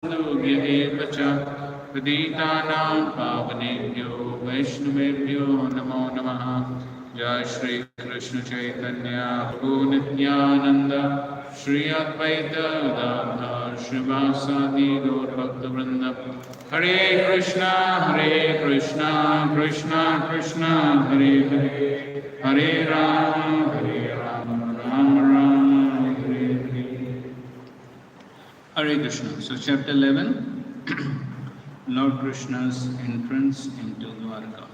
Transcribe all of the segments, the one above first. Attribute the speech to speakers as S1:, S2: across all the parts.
S1: एव च प्रदीतानां पावनेभ्यो वैष्णवेभ्यो नमो नमः। जय श्री कृष्ण चैतन्य प्रभु नित्यानंद श्री अद्वैत गदाधर श्रीवासादि गौर भक्तवृंद। हरे कृष्णा कृष्णा कृष्णा हरे हरे, हरे Ram Ram Ram Hare Hare. Hare Krishna. So, chapter 11, Lord Krishna's entrance into Dwarka.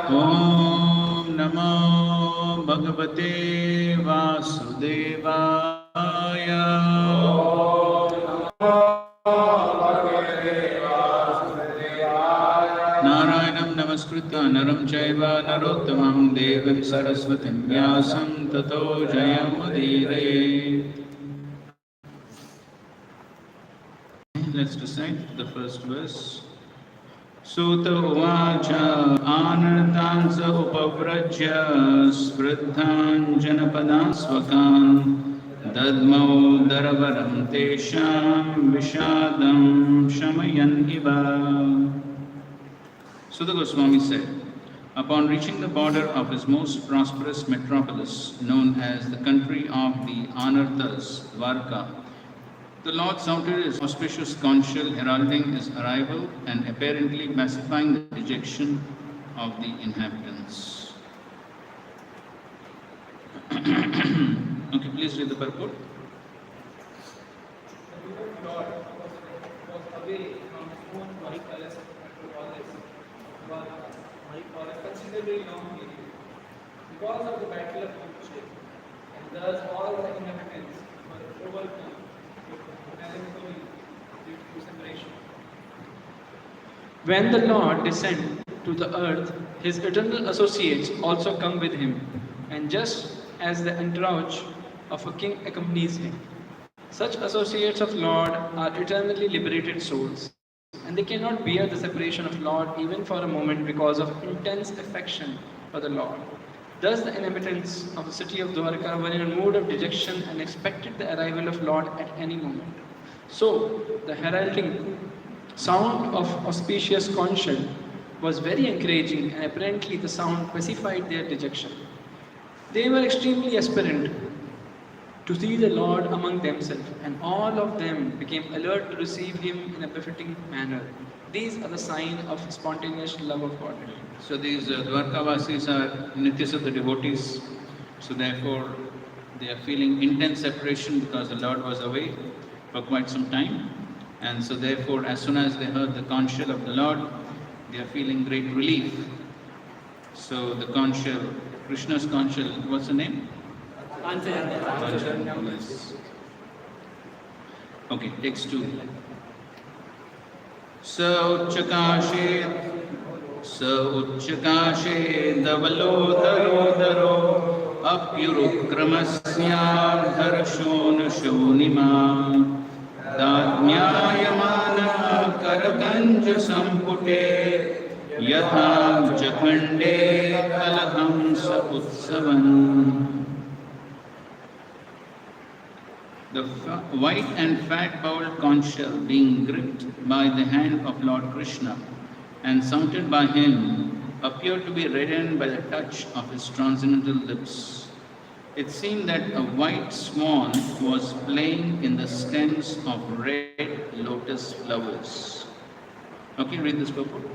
S1: Om Namo Bhagavate Vasudevaya. Narayanam Namaskritya Naram Chaiva Narottamam Devim Saraswatim Vyasam Tato Jayamudire. Let's recite the first verse. Sutta uvacha anartansa upavrajya spridhan janapadan swakan dadmau daravaram tesham vishadam shamayan iva. Sutta Goswami said, upon reaching the border of his most prosperous metropolis, known as the country of the Anarthas, Dwarka, the Lord sounded his auspicious conch shell heralding his arrival and apparently pacifying the dejection of the inhabitants. Okay, please read the purport.
S2: Lord was away from his own white palace metropolis for a considerably long period because of the battle of Kurukshetra, and thus all the inhabitants were overcome with melancholy due to separation. When the Lord descends to the earth, his eternal associates also come with him, and just as the entourage of a king accompanies him, such associates of Lord are eternally liberated souls, and they cannot bear the separation of Lord even for a moment because of intense affection for the Lord. Thus the inhabitants of the city of Dwarka were in a mood of dejection and expected the arrival of Lord at any moment. So the heralding sound of auspicious conch shell was very encouraging, and apparently the sound pacified their dejection. They were extremely aspirant to see the Lord among themselves, and all of them became alert to receive him in a befitting manner. These are the signs of spontaneous love of God.
S1: So these Dwarkavasis are Nityas, the devotees. So therefore, they are feeling intense separation because the Lord was away for quite some time. And so therefore, as soon as they heard the conch shell of the Lord, they are feeling great relief. So the conch shell, Krishna's conch shell, what's the name? Yes. Okay, text 2. Uchakashe Davalodarodaro Apyurukramasiardharashonashonima Dadnyayamana Karakanja Sampute Yatha Jakhande Kalahamsa Utsavan. The white and fat-bowled conch shell being gripped by the hand of Lord Krishna and sounded by him appeared to be reddened by the touch of his transcendental lips. It seemed that a white swan was playing in the stems of red lotus flowers. Okay, read this purport.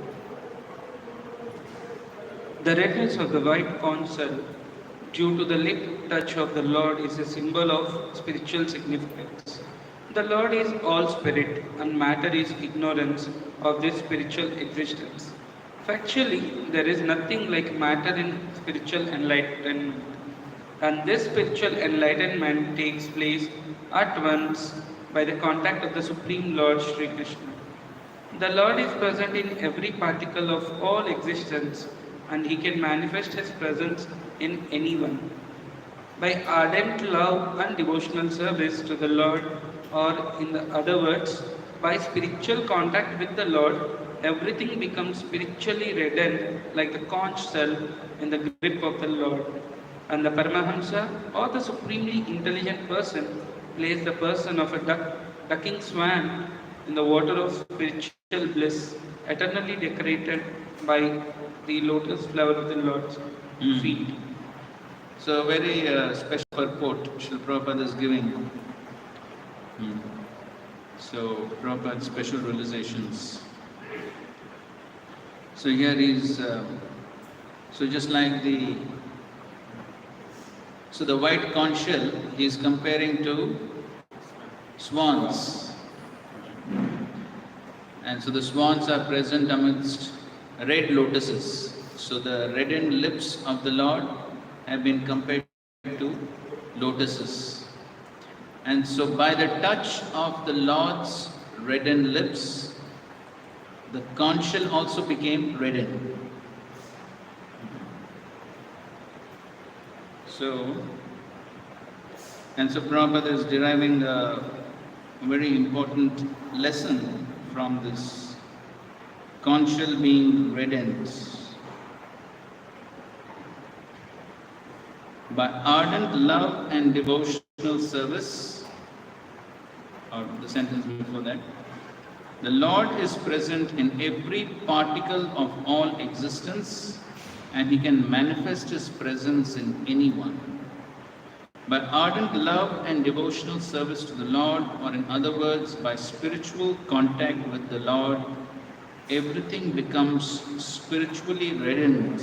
S2: The redness of the white conch shell due to the lip touch of the Lord is a symbol of spiritual significance. The Lord is all spirit, and matter is ignorance of this spiritual existence. Factually, there is nothing like matter in spiritual enlightenment, and this spiritual enlightenment takes place at once by the contact of the Supreme Lord Sri Krishna. The Lord is present in every particle of all existence, and he can manifest his presence in anyone. By ardent love and devotional service to the Lord, or in the other words, by spiritual contact with the Lord, everything becomes spiritually reddened like the conch shell in the grip of the Lord. And the Paramahamsa, or the supremely intelligent person, place the person of a ducking swan in the water of spiritual bliss, eternally decorated by the lotus flower of the Lord's feet.
S1: So, a very special purport Srila Prabhupada is giving. So, Prabhupada's special realizations. So, here is, so just like the white conch shell, he is comparing to swans. And so the swans are present amidst red lotuses. So the reddened lips of the Lord have been compared to lotuses. And so by the touch of the Lord's reddened lips, the conch shell also became reddened. So Prabhupada is deriving a very important lesson from this conch shell being reddened. By ardent love and devotional service, or the sentence before that, the Lord is present in every particle of all existence, and He can manifest His presence in anyone. By ardent love and devotional service to the Lord, or in other words, by spiritual contact with the Lord, everything becomes spiritually reddened,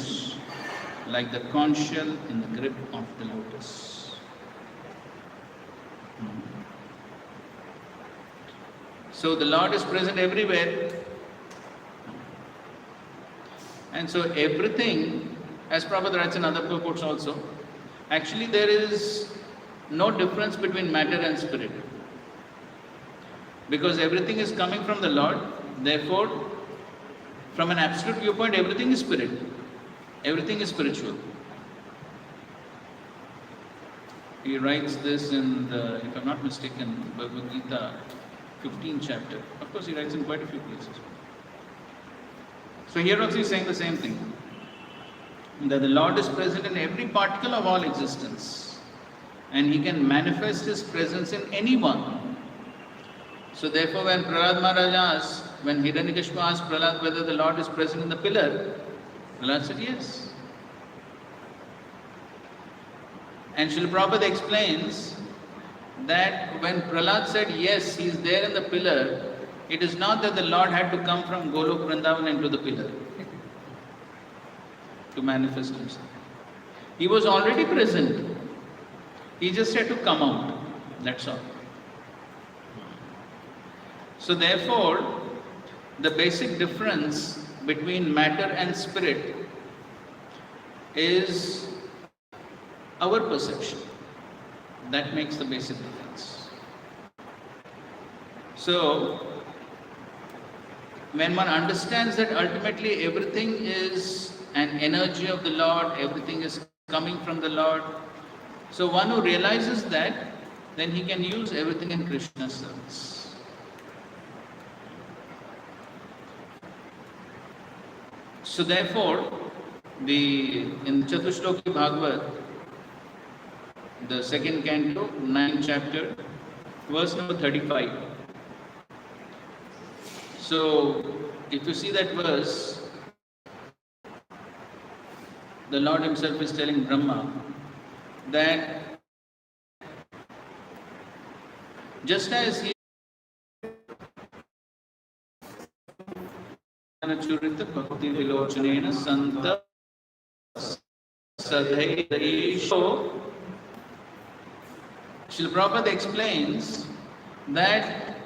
S1: like the conch shell in the grip of the lotus. So the Lord is present everywhere. And so everything, as Prabhupada writes in other purports also, actually there is no difference between matter and spirit. Because everything is coming from the Lord, therefore, from an absolute viewpoint, everything is spirit. Everything is spiritual. He writes this in the, if I'm not mistaken, Bhagavad Gita, 15th chapter. Of course, he writes in quite a few places. So here also he's saying the same thing. That the Lord is present in every particle of all existence. And He can manifest His presence in anyone. So therefore when Prahlad Maharaj asked, when Hiranyakashipu asked Prahlad whether the Lord is present in the pillar, Prahlad said yes. And Srila Prabhupada explains that when Prahlad said yes, he is there in the pillar, it is not that the Lord had to come from Golok Vrindavan into the pillar to manifest Himself. He was already present. He just had to come out. That's all. So therefore, the basic difference between matter and spirit is our perception. That makes the basic difference. So, when one understands that ultimately everything is an energy of the Lord, everything is coming from the Lord, so one who realizes that, then he can use everything in Krishna's service. So therefore, in Chatushloki Bhagavad, the second canto, 9th chapter, verse number 35. So, if you see that verse, the Lord Himself is telling Brahma that just as He Churita Bhakti Vilochanena Santa Sadhaisho, Srila Prabhupada explains that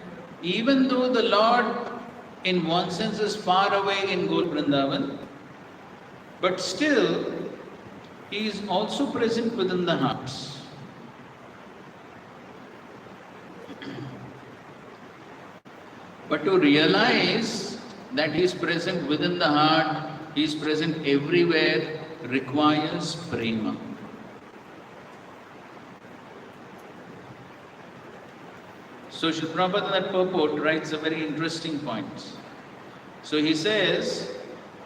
S1: even though the Lord in one sense is far away in Golok Vrindavan, but still He is also present within the hearts. But to realize that He is present within the heart, He is present everywhere, requires prema. So Srila Prabhupada in that purport writes a very interesting point. So he says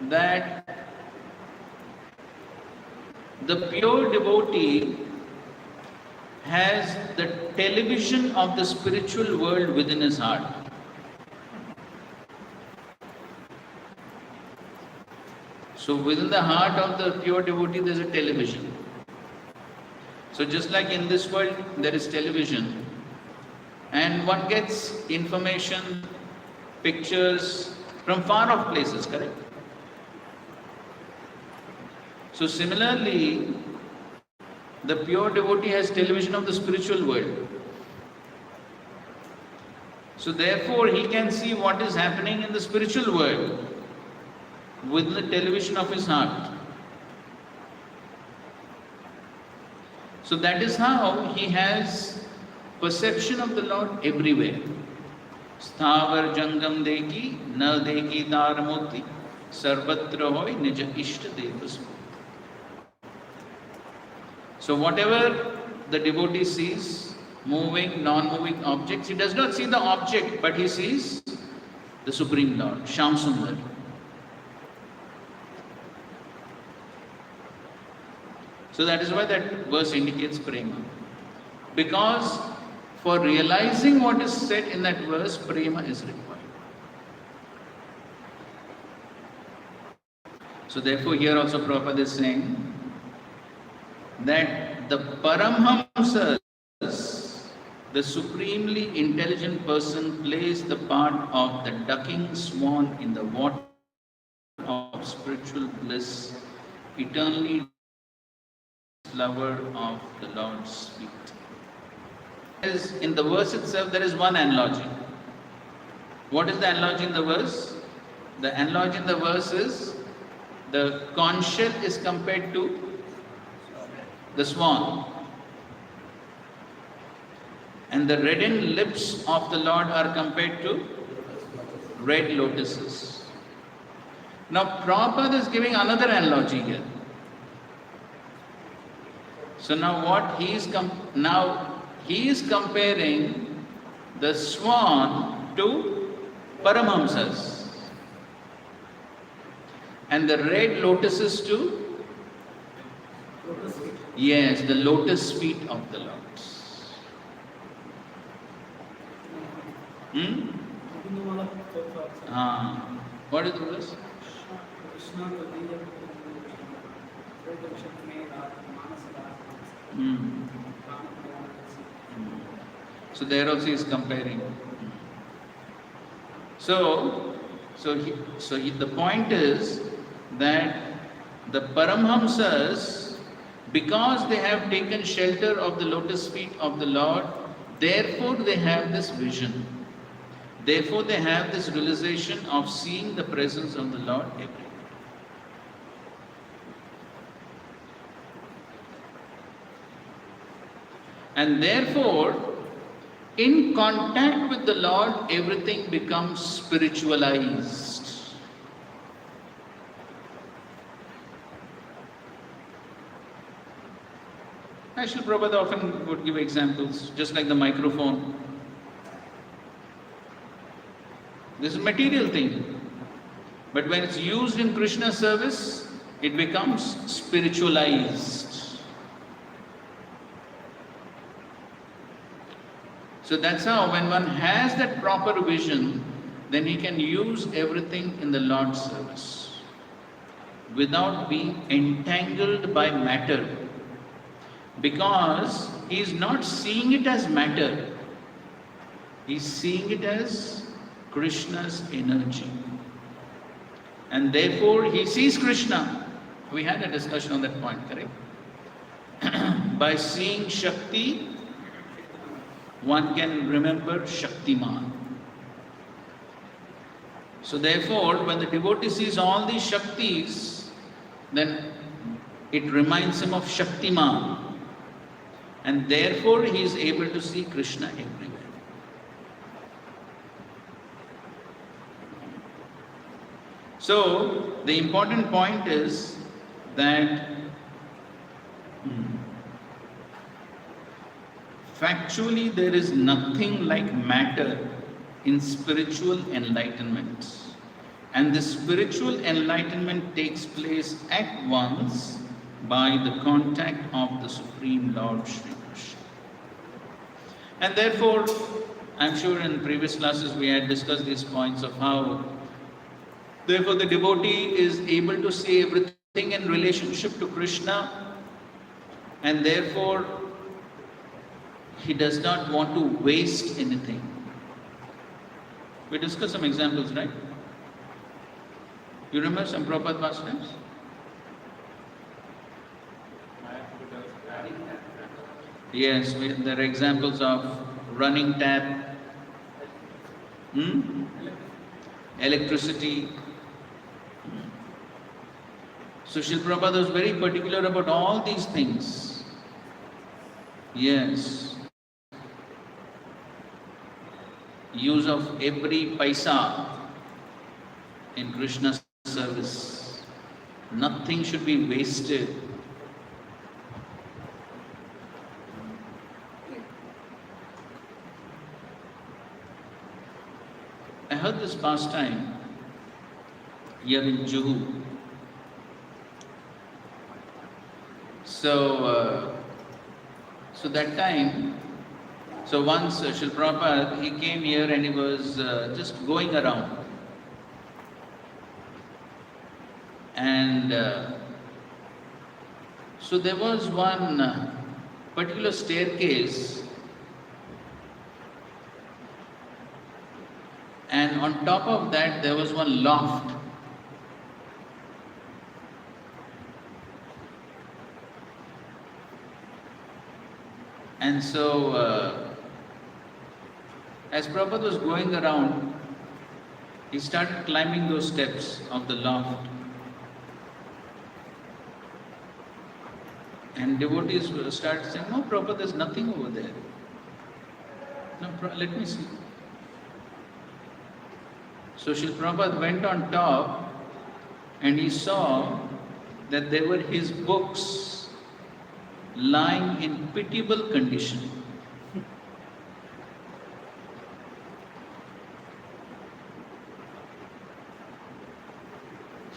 S1: that the pure devotee has the television of the spiritual world within his heart. So within the heart of the pure devotee, there is a television. So just like in this world, there is television, and one gets information, pictures from far off places, correct? So similarly, the pure devotee has television of the spiritual world. So therefore, he can see what is happening in the spiritual world with the television of his heart. So that is how he has perception of the Lord everywhere. Sthavar jangam deki, na deki daramoti, sarvatra hoy nija ishta devasmu. So whatever the devotee sees, moving, non-moving objects, he does not see the object, but he sees the Supreme Lord, Shyam Sundar. So that is why that verse indicates prema. Because for realizing what is said in that verse, prema is required. So therefore here also Prabhupada is saying that the Paramhamsas, the supremely intelligent person, plays the part of the ducking swan in the water of spiritual bliss, eternally lover of the Lord's feet. In the verse itself, there is one analogy. What is the analogy in the verse? The analogy in the verse is the conch shell is compared to the swan, and the reddened lips of the Lord are compared to red lotuses. Now Prabhupada is giving another analogy here. So now what he is comparing the swan to Paramhamsas, and the red lotuses to, yes, the lotus feet of the Lord. What is the verse? So there also he is comparing. So the point is that the Paramhamsas, because they have taken shelter of the lotus feet of the Lord, therefore they have this vision. Therefore they have this realization of seeing the presence of the Lord everywhere. And therefore, in contact with the Lord, everything becomes spiritualized. Actually, Prabhupada often would give examples, just like the microphone. This is a material thing. But when it's used in Krishna service, it becomes spiritualized. So that's how when one has that proper vision, then he can use everything in the Lord's service without being entangled by matter, because he is not seeing it as matter, he is seeing it as Krishna's energy, and therefore he sees Krishna. We had a discussion on that point, correct? By seeing Shakti, one can remember Shaktiman. So therefore, when the devotee sees all these Shaktis, then it reminds him of Shaktiman, and therefore he is able to see Krishna everywhere. So the important point is that factually, there is nothing like matter in spiritual enlightenment. And the spiritual enlightenment takes place at once by the contact of the Supreme Lord Shri Krishna. And therefore, I'm sure in previous classes we had discussed these points of how, therefore, the devotee is able to see everything in relationship to Krishna, and therefore, he does not want to waste anything. We discussed some examples, right? You remember some Prabhupada pastimes? Yes, there are examples of running tap, electricity. So Srila Prabhupada was very particular about all these things. Yes. Use of every paisa in Krishna's service. Nothing should be wasted. I heard this pastime here in Juhu. So that time, so once Srila Prabhupada, he came here and he was just going around. And so there was one particular staircase, and on top of that there was one loft. And so, as Prabhupada was going around, he started climbing those steps of the loft. And devotees started saying, "No, Prabhupada, there's nothing over there. No, let me see." So Srila Prabhupada went on top and he saw that there were his books lying in pitiable condition.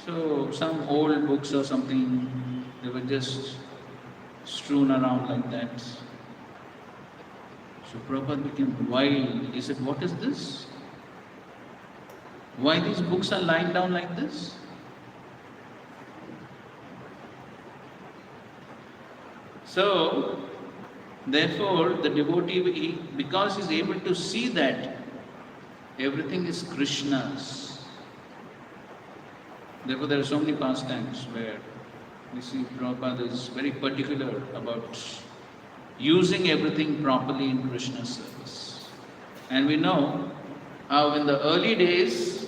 S1: So some old books or something, they were just strewn around like that. So Prabhupada became wild. He said, "What is this? Why these books are lying down like this?" So, therefore, the devotee, because he is able to see that everything is Krishna's, therefore there are so many pastimes where we see Prabhupada is very particular about using everything properly in Krishna's service. And we know how in the early days,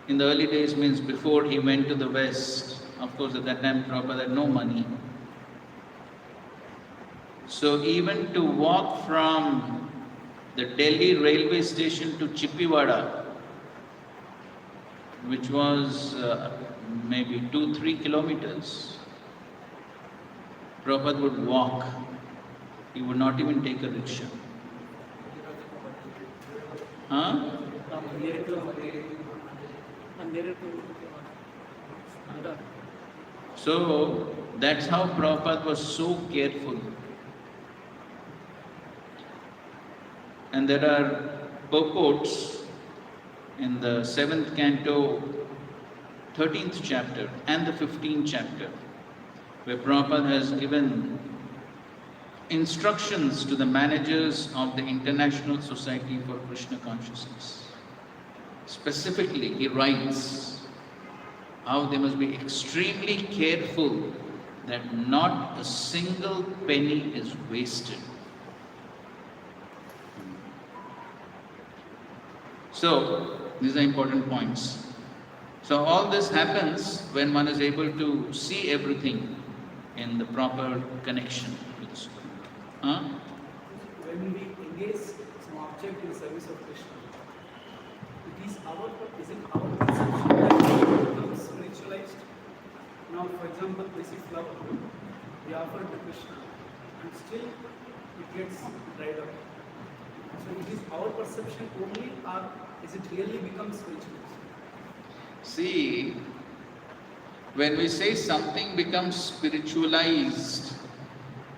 S1: in the early days means before he went to the West, of course at that time Prabhupada had no money. So even to walk from the Delhi railway station to Chippiwada, which was maybe 2-3 kilometers, Prabhupada would walk. He would not even take a rickshaw. Huh? So that's how Prabhupada was so careful. And there are purports in the 7th canto, 13th chapter and the 15th chapter, where Prabhupada has given instructions to the managers of the International Society for Krishna Consciousness. Specifically, he writes how they must be extremely careful that not a single penny is wasted. So, these are important points. So, all this happens when one is able to see everything in the proper connection with the Supreme. Huh?
S3: When we engage some object in service of Krishna, is it our perception that it becomes spiritualized? Now, for example, this is flower. We offer it to Krishna, and still it gets dried up. So, it is our perception only, or is it really becomes spiritualized?
S1: See, when we say something becomes spiritualized,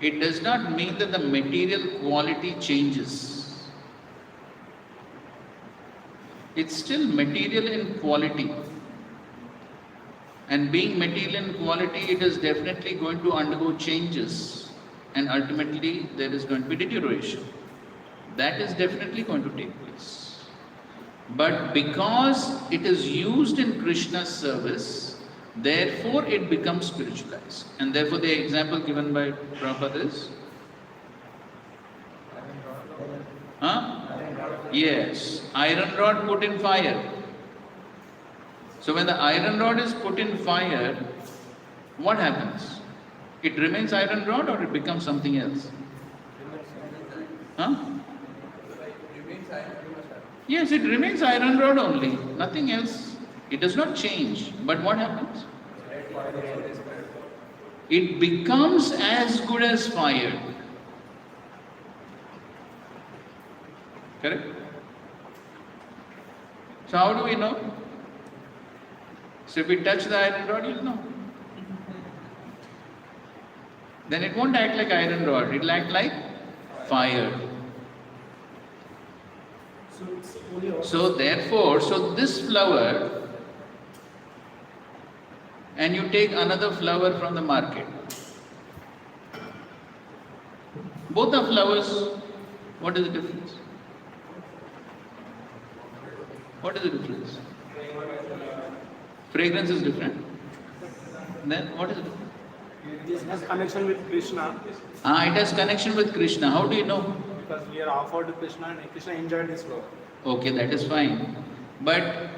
S1: it does not mean that the material quality changes. It's still material in quality. And being material in quality, it is definitely going to undergo changes. And ultimately, there is going to be deterioration. That is definitely going to take place. But because it is used in Krishna's service, therefore it becomes spiritualized. And therefore the example given by Prabhupada is? Yes, iron rod put in fire. So when the iron rod is put in fire, what happens? It remains iron rod or it becomes something else? Yes, it remains iron rod only, nothing else. It does not change. But what happens? It becomes as good as fire. Correct? So how do we know? So if we touch the iron rod, you'll know. Then it won't act like iron rod, it'll act like fire. So therefore, this flower, and you take another flower from the market. Both are flowers. What is the difference? What is the difference? Fragrance is different. Then what is the difference?
S4: This has connection with Krishna.
S1: It has connection with Krishna. How do you know?
S4: Because we are offered to Krishna and Krishna enjoyed this flower.
S1: Okay, that is fine. But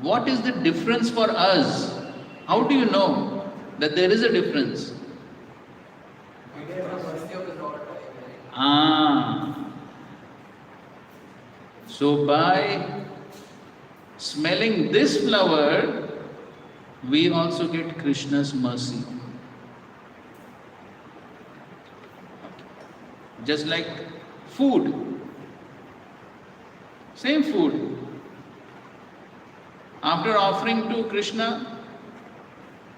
S1: what is the difference for us? How do you know that there is a difference? So by smelling this flower, we also get Krishna's mercy. Just like food. Same food. After offering to Krishna,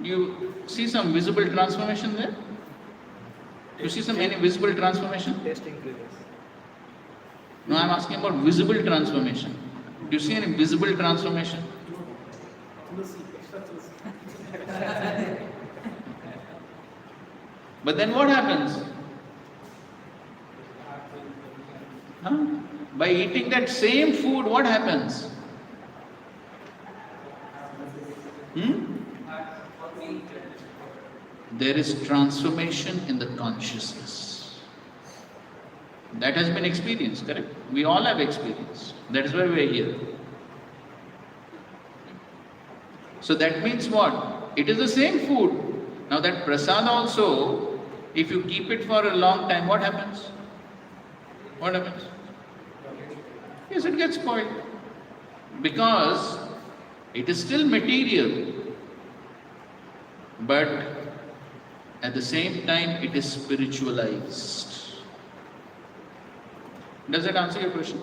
S1: you see some visible transformation there? You see any visible transformation?
S4: Taste increases.
S1: No, I am asking about visible transformation. Do you see any visible transformation? But then what happens? By eating that same food, what happens? There is transformation in the consciousness. That has been experienced, correct? We all have experienced. That is why we are here. So that means what? It is the same food. Now that prasad also, if you keep it for a long time, what happens? What happens? Yes, it gets spoiled. Because it is still material. But at the same time, it is spiritualized. Does that answer your question?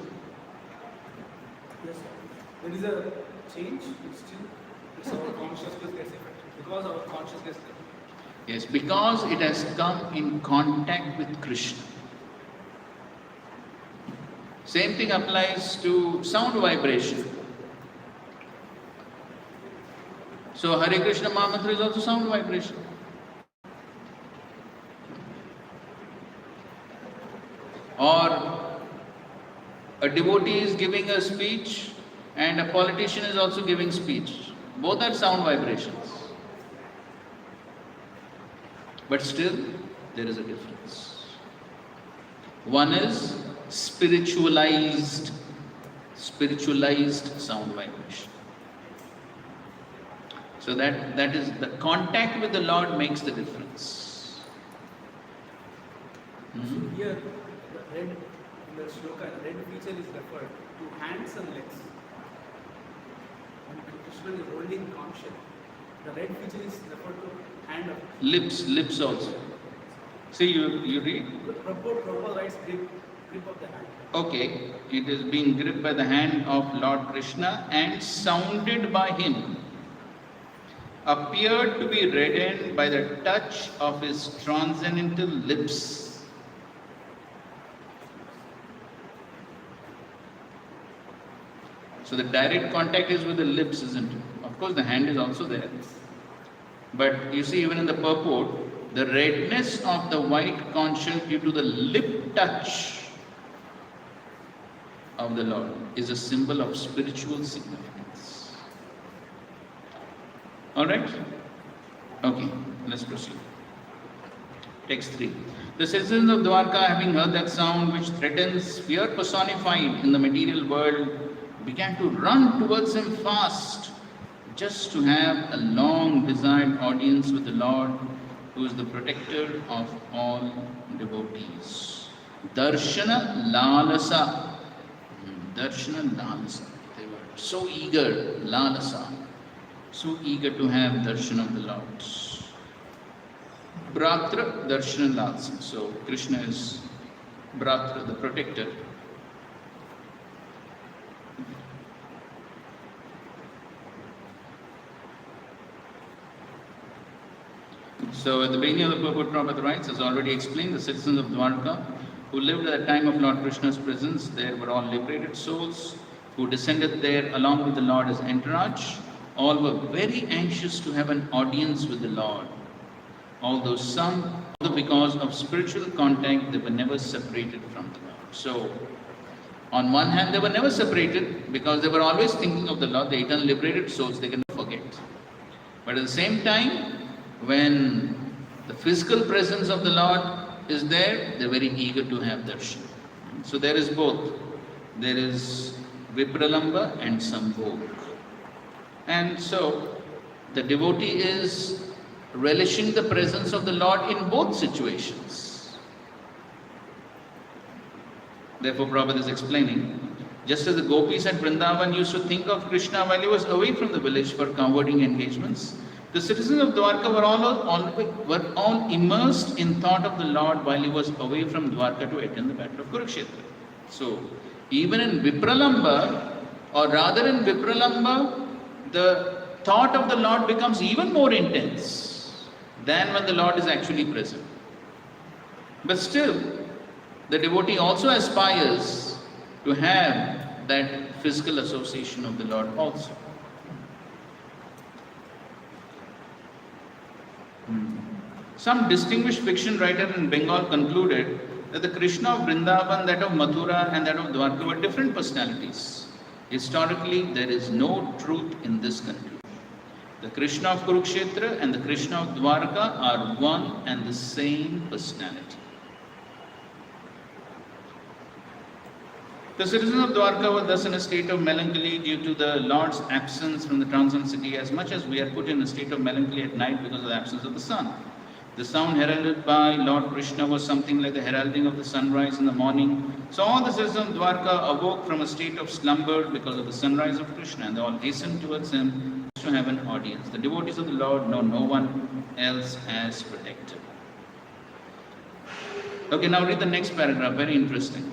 S3: Yes, sir. There is a change, it's our consciousness gets affected. Because our consciousness gets affected.
S1: Yes, because it has come in contact with Krishna. Same thing applies to sound vibration. So Hare Krishna Mahamantra is also sound vibration. Or a devotee is giving a speech and a politician is also giving speech. Both are sound vibrations. But still, there is a difference. One is spiritualized sound vibration. So that is the contact with the Lord makes the difference.
S3: Here, the red, in the shloka, red feature is referred to hands and legs. When Krishna is holding conscious, the red feature is referred to hand of
S1: Lips also. See, you read?
S3: Prabhupada writes grip of the hand.
S1: Okay, it is being gripped by the hand of Lord Krishna and sounded by him. appeared to be reddened by the touch of his transcendental lips. So the direct contact is with the lips, isn't it? Of course, the hand is also there. But you see, even in the purport, the redness of the white conch shell due to the lip touch of the Lord is a symbol of spiritual significance. Alright? Okay, let's proceed. Text 3. The citizens of Dwarka, having heard that sound which threatens fear personified in the material world, began to run towards him fast, just to have a long desired audience with the Lord, who is the protector of all devotees. Darshana Lalasa. Darshana Lalasa. They were so eager, Lalasa, so eager to have darshan of the Lord. Bratra Darshana Lalasa. So Krishna is Bratra, the protector. So at the beginning of the purport, Prabhupada writes, as already explained, the citizens of Dwarka who lived at the time of Lord Krishna's presence, there were all liberated souls who descended there along with the Lord as entourage. All were very anxious to have an audience with the Lord. Although some, because of spiritual contact, they were never separated from the Lord. So, on one hand, they were never separated because they were always thinking of the Lord, the eternal liberated souls, they can never forget. But at the same time, when the physical presence of the Lord is there, they are very eager to have darshan. So there is both. There is Vipralamba and Sambhog. And so the devotee is relishing the presence of the Lord in both situations. Therefore Prabhupada is explaining, just as the gopis at Vrindavan used to think of Krishna while he was away from the village for converting engagements, the citizens of Dwarka were all immersed in thought of the Lord while he was away from Dwarka to attend the battle of Kurukshetra. So, even in Vipralamba, or rather in Vipralamba, the thought of the Lord becomes even more intense than when the Lord is actually present. But still, the devotee also aspires to have that physical association of the Lord also. Some distinguished fiction writer in Bengal concluded that the Krishna of Vrindavan, that of Mathura and that of Dwarka were different personalities. Historically, there is no truth in this conclusion. The Krishna of Kurukshetra and the Krishna of Dwarka are one and the same personality. The citizens of Dwarka were thus in a state of melancholy due to the Lord's absence from the transcendent city, as much as we are put in a state of melancholy at night because of the absence of the sun. The sound heralded by Lord Krishna was something like the heralding of the sunrise in the morning. So all the citizens of Dwarka awoke from a state of slumber because of the sunrise of Krishna, and they all hastened towards him to have an audience. The devotees of the Lord know no one else as protector. Okay, now read the next paragraph, very interesting.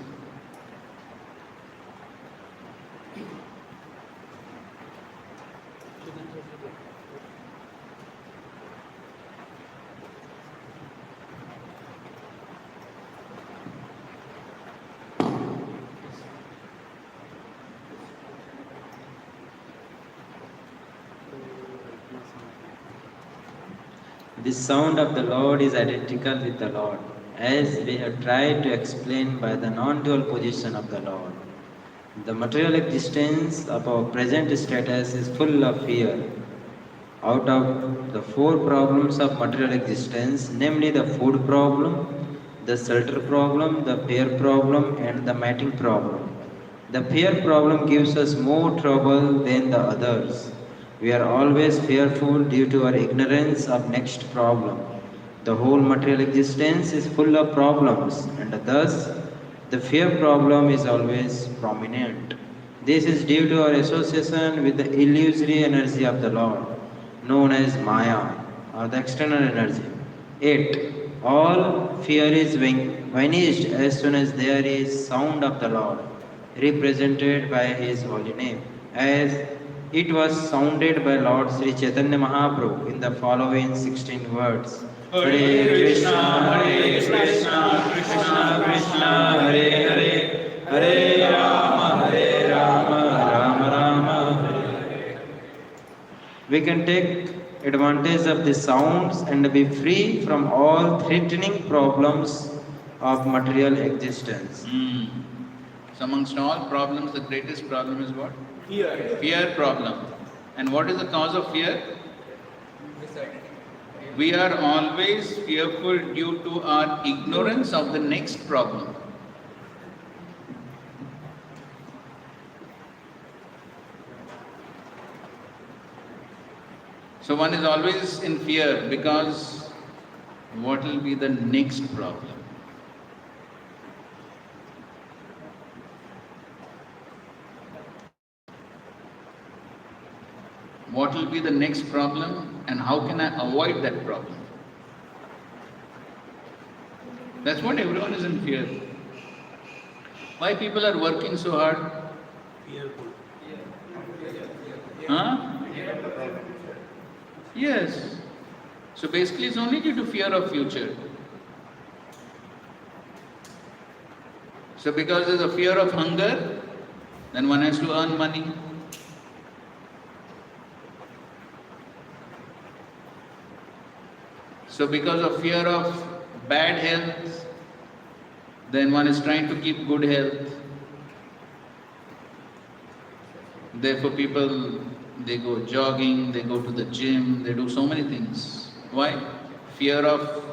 S5: The sound of the Lord is identical with the Lord, as we have tried to explain by the non-dual position of the Lord. The material existence of our present status is full of fear. Out of the four problems of material existence, namely the food problem, the shelter problem, the fear problem, and the mating problem, the fear problem gives us more trouble than the others. We are always fearful due to our ignorance of next problem. The whole material existence is full of problems, and thus the fear problem is always prominent. This is due to our association with the illusory energy of the Lord, known as Maya, or the external energy. 8. All fear is vanished as soon as there is sound of the Lord, represented by His holy name, as It was sounded by Lord Sri Chaitanya Mahaprabhu in the following 16 words. Hare Krishna, Krishna Krishna, Hare Hare, Hare Rama, Rama Rama, Hare. We can take advantage of the sounds and be free from all threatening problems of material existence.
S1: So amongst all problems, the greatest problem is what?
S4: Fear.
S1: Fear problem. And what is the cause of fear? We are always fearful due to our ignorance of the next problem. So one is always in fear because what will be the next problem? What will be the next problem and how can I avoid that problem? That's what everyone is in fear. Why people are working so hard?
S4: Fearful.
S1: Huh? Yes. So basically it's only due to fear of future. So because there's a fear of hunger, then one has to earn money. So because of fear of bad health, then one is trying to keep good health. Therefore people, they go jogging, they go to the gym, they do so many things. Why? Fear of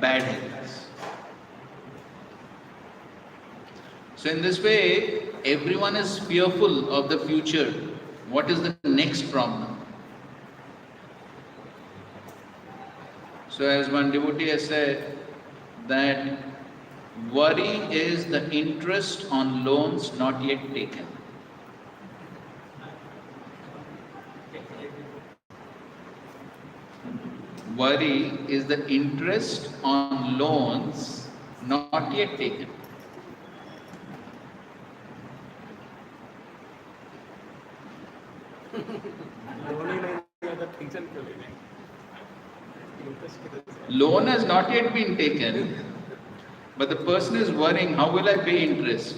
S1: bad health. So in this way, everyone is fearful of the future. What is the next problem? So as one devotee has said, that worry is the interest on loans not yet taken. Worry is the interest on loans not yet taken. Loan has not yet been taken, but the person is worrying, how will I pay interest?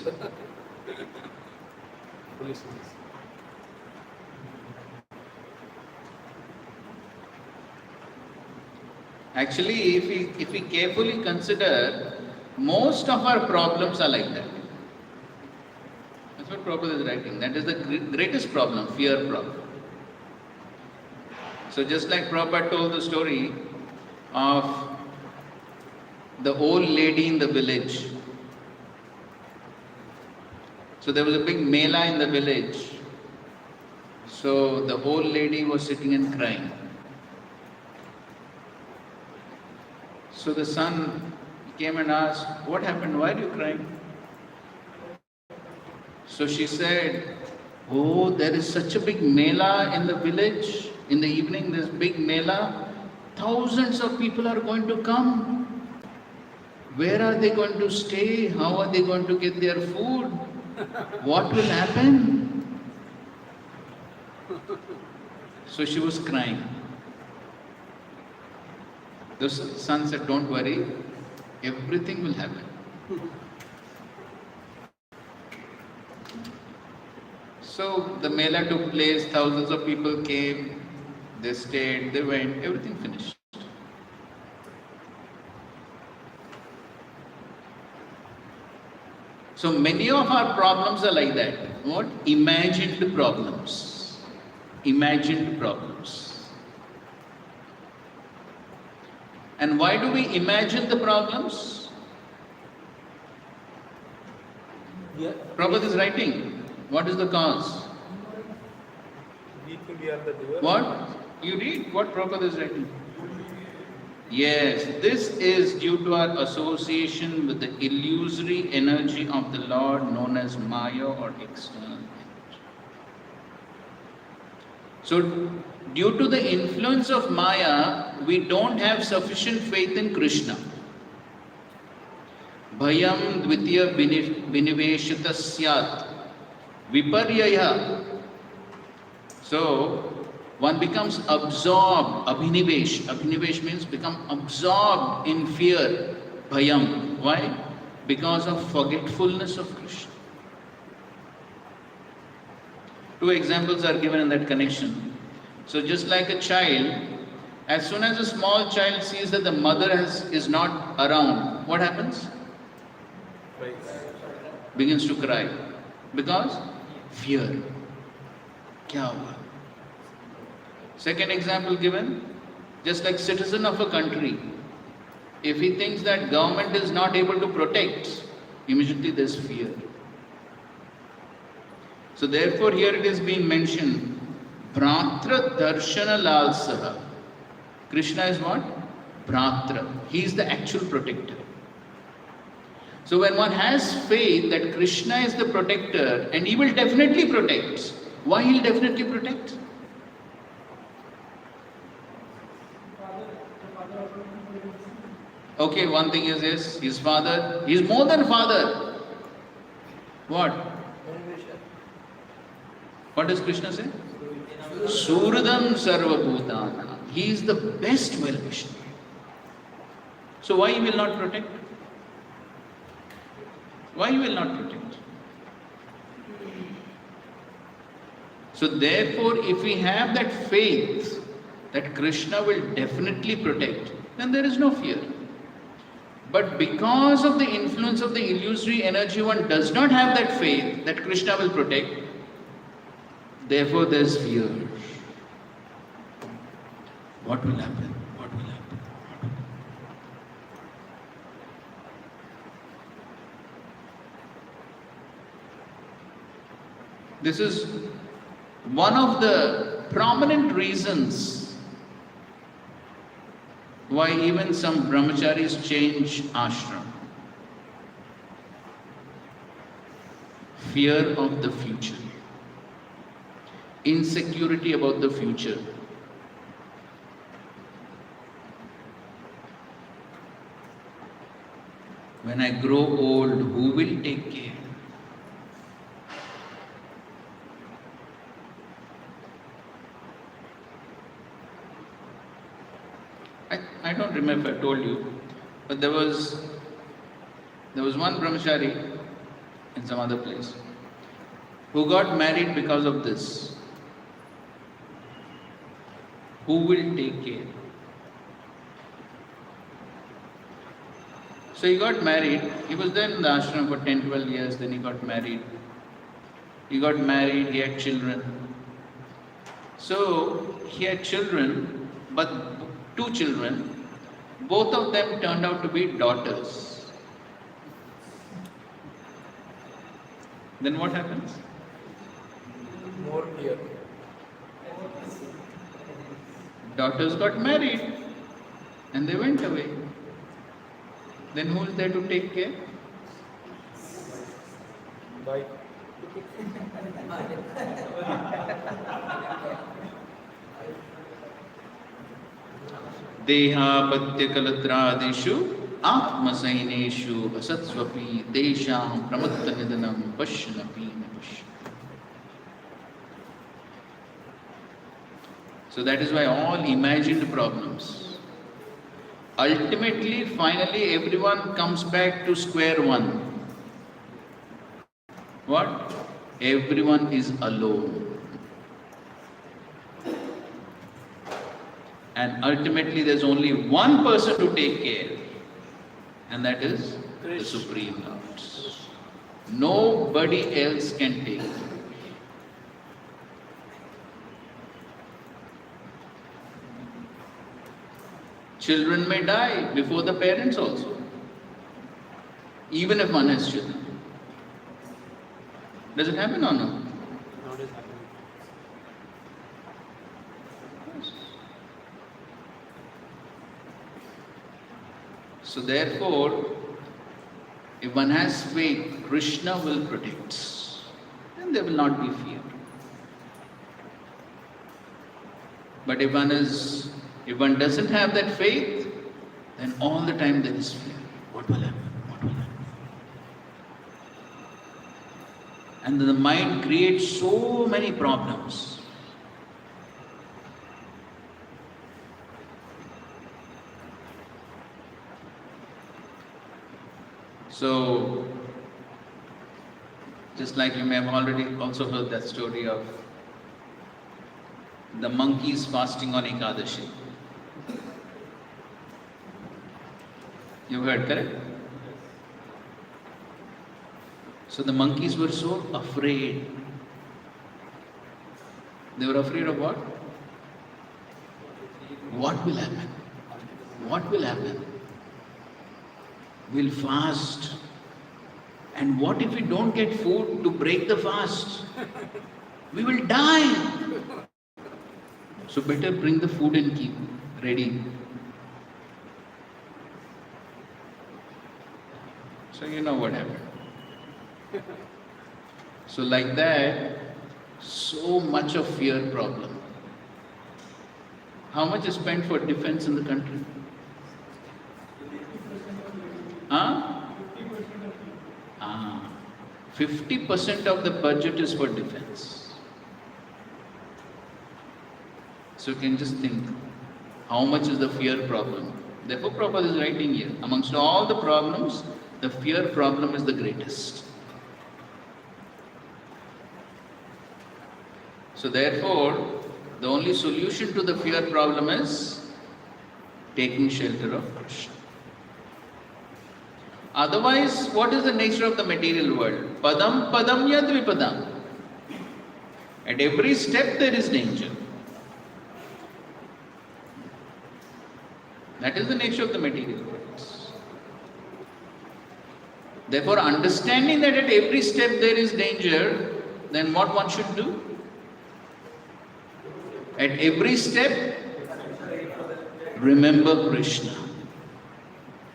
S1: Actually, if we carefully consider, most of our problems are like that. That's what Prabhupada is writing. That is the greatest problem, fear problem. So just like Prabhupada told the story of the old lady in the village. So there was a big mela in the village. So the old lady was sitting and crying. So the son came and asked, what happened? Why are you crying? So she said, oh, there is such a big mela in the village. In the evening, this big mela. Thousands of people are going to come. Where are they going to stay? How are they going to get their food? What will happen? So she was crying. The son said, don't worry, everything will happen. So the mela took place, thousands of people came, they stayed, they went, everything finished. So many of our problems are like that. What? Imagined problems. Imagined problems. And why do we imagine the problems?
S4: Yeah.
S1: Prabhupada is writing. What is the cause?
S4: We think we are the doer.
S1: What? You read what Prabhupada is writing. Yes, this is due to our association with the illusory energy of the Lord known as Maya or external energy. So, due to the influence of Maya, we don't have sufficient faith in Krishna. Bhayam dvitiya viniveshita syat viparyaya. So one becomes absorbed, abhinivesh. Abhinivesh means become absorbed in fear, bhayam. Why? Because of forgetfulness of Krishna. Two examples are given in that connection. So just like a child, as soon as a small child sees that the mother is not around, what happens? Begins to cry. Because fear. Kya hua? Second example given, just like citizen of a country, if he thinks that government is not able to protect, immediately there's fear. So therefore here it is being mentioned, Bhratra Darshana Lalsaha. Krishna is what? Bhratra. He is the actual protector. So when one has faith that Krishna is the protector and he will definitely protect, why he will definitely protect? Okay, one thing is this, his father, he is more than father. What? What does Krishna say? Suradam Sarva Bhutana. He is the best well-wisher. So why he will not protect? Why he will not protect? So therefore, if we have that faith that Krishna will definitely protect, then there is no fear. But because of the influence of the illusory energy, one does not have that faith that Krishna will protect. Therefore, there is fear. What will happen? What will happen? This is one of the prominent reasons why even some brahmacharis change ashram. Fear of the future. Insecurity about the future. When I grow old, who will take care? I don't remember if I told you, but there was one brahmachari in some other place who got married because of this. Who will take care? So he got married. He was there in the ashram for 10, 12 years. Then he got married. He had children. So he had children, but 2 children. Both of them turned out to be daughters. Then what happens?
S4: More fear.
S1: Daughters got married and they went away. Then who is there to take care?
S4: Bye.
S1: Dehabhadya kalatradeshu atmasaineshu asatsvapi desham pramatta nidanam pashyanapi napashyanapi. So that is why all imagined problems. Ultimately, finally, everyone comes back to square one. What? Everyone is alone. And ultimately, there's only one person to take care, and that is the Supreme Lord. Nobody else can take care. Children may die before the parents also, even if one has children. Does it happen or no?
S4: Not is happening.
S1: So therefore, if one has faith, Krishna will protect, then there will not be fear. But if one doesn't have that faith, then all the time there is fear. What will happen? What will happen? And the mind creates so many problems. So, just like you may have already also heard that story of the monkeys fasting on Ekadashi. You heard, correct? So the monkeys were so afraid. They were afraid of what? What will happen? What will happen? We'll fast. And what if we don't get food to break the fast? We will die. So better bring the food and keep ready. So you know what happened. So like that, so much of fear problem. How much is spent for defense in the country? Huh? 50% of the budget is for defense. So you can just think, how much is the fear problem? Therefore Prabhupada is writing here, amongst all the problems, the fear problem is the greatest. So therefore, the only solution to the fear problem is taking shelter of Krishna. Otherwise, what is the nature of the material world? Padam padam yad vipadam. At every step there is danger. That is the nature of the material world. Therefore, understanding that at every step there is danger, then what one should do? At every step, remember Krishna.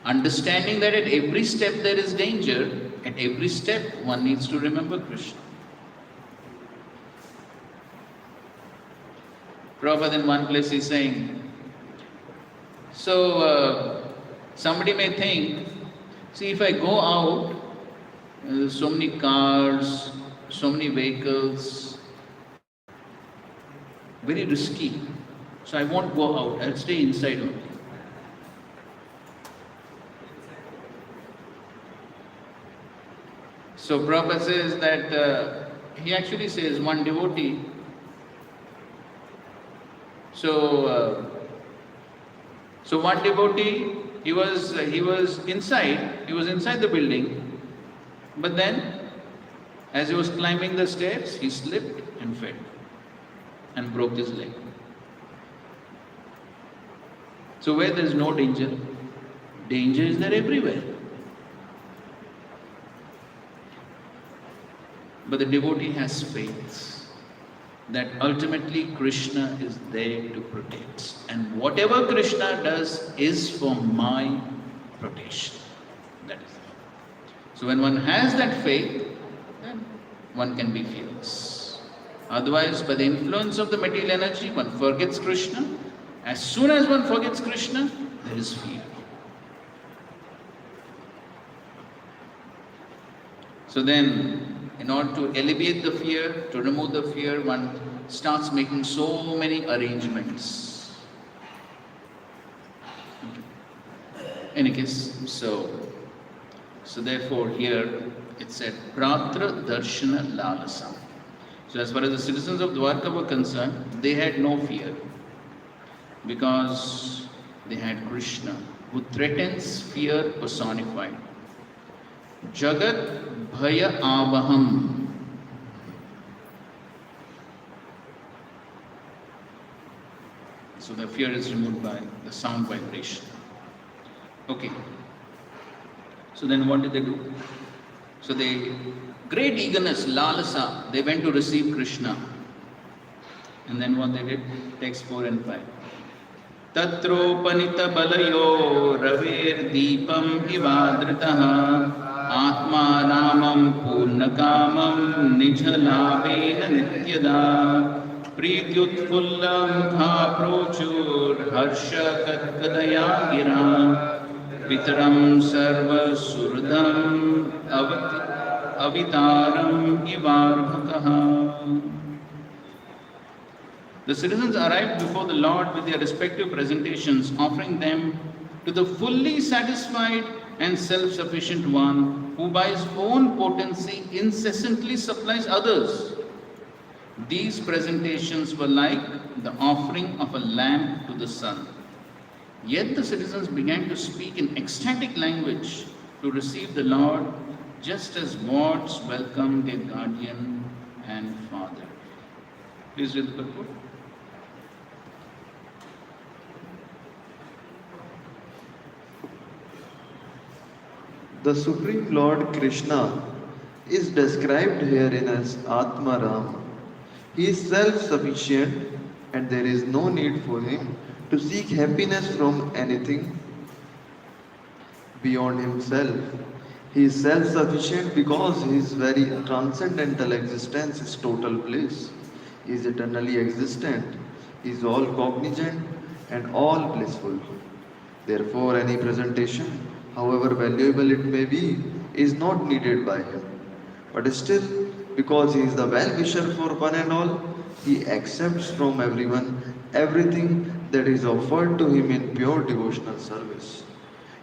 S1: Understanding that at every step there is danger, at every step one needs to remember Krishna. Prabhupada in one place is saying, somebody may think, see, if I go out, there's so many cars, so many vehicles, very risky. So I won't go out, I'll stay inside only. So Prabhupada says that, he actually says one devotee, so one devotee, he was inside the building, but then as he was climbing the steps, he slipped and fell and broke his leg. So where there is no danger, danger is there everywhere. But the devotee has faith that ultimately Krishna is there to protect. And whatever Krishna does is for my protection. That is it. So when one has that faith, then one can be fearless. Otherwise, by the influence of the material energy, one forgets Krishna. As soon as one forgets Krishna, there is fear. So then, in order to alleviate the fear, to remove the fear, one starts making so many arrangements. Any case, so therefore here it said, Pratra Darshana Lalasa. So as far as the citizens of Dwarka were concerned, they had no fear because they had Krishna, who threatens fear personified. Jagat Bhaya Avaham. So the fear is removed by the sound vibration. Okay. So then what did they do? So they, great eagerness, lalasa, they went to receive Krishna. And then what they did? Text 4 and 5. Tatropanita balayo ravir deepam ivadritaha Atma Ramam Purnakamam Nijhalavena Nityada Prityutfullam Kha Prochur Harsha Katkadaya Gira Vitaram Sarva Surdam Avitaram Ivarvakaha. The citizens arrived before the Lord with their respective presentations, offering them to the fully satisfied and self-sufficient one, who by his own potency incessantly supplies others. These presentations were like the offering of a lamp to the sun. Yet the citizens began to speak in ecstatic language to receive the Lord, just as wards welcome their guardian and father. Please read the purport.
S6: The Supreme Lord Krishna is described herein as Atma Ram. He is self-sufficient and there is no need for him to seek happiness from anything beyond himself. He is self-sufficient because his very transcendental existence is total bliss. He is eternally existent. He is all cognizant and all blissful. Therefore, any presentation, however valuable it may be, is not needed by him. But still, because he is the well-wisher for one and all, he accepts from everyone everything that is offered to him in pure devotional service.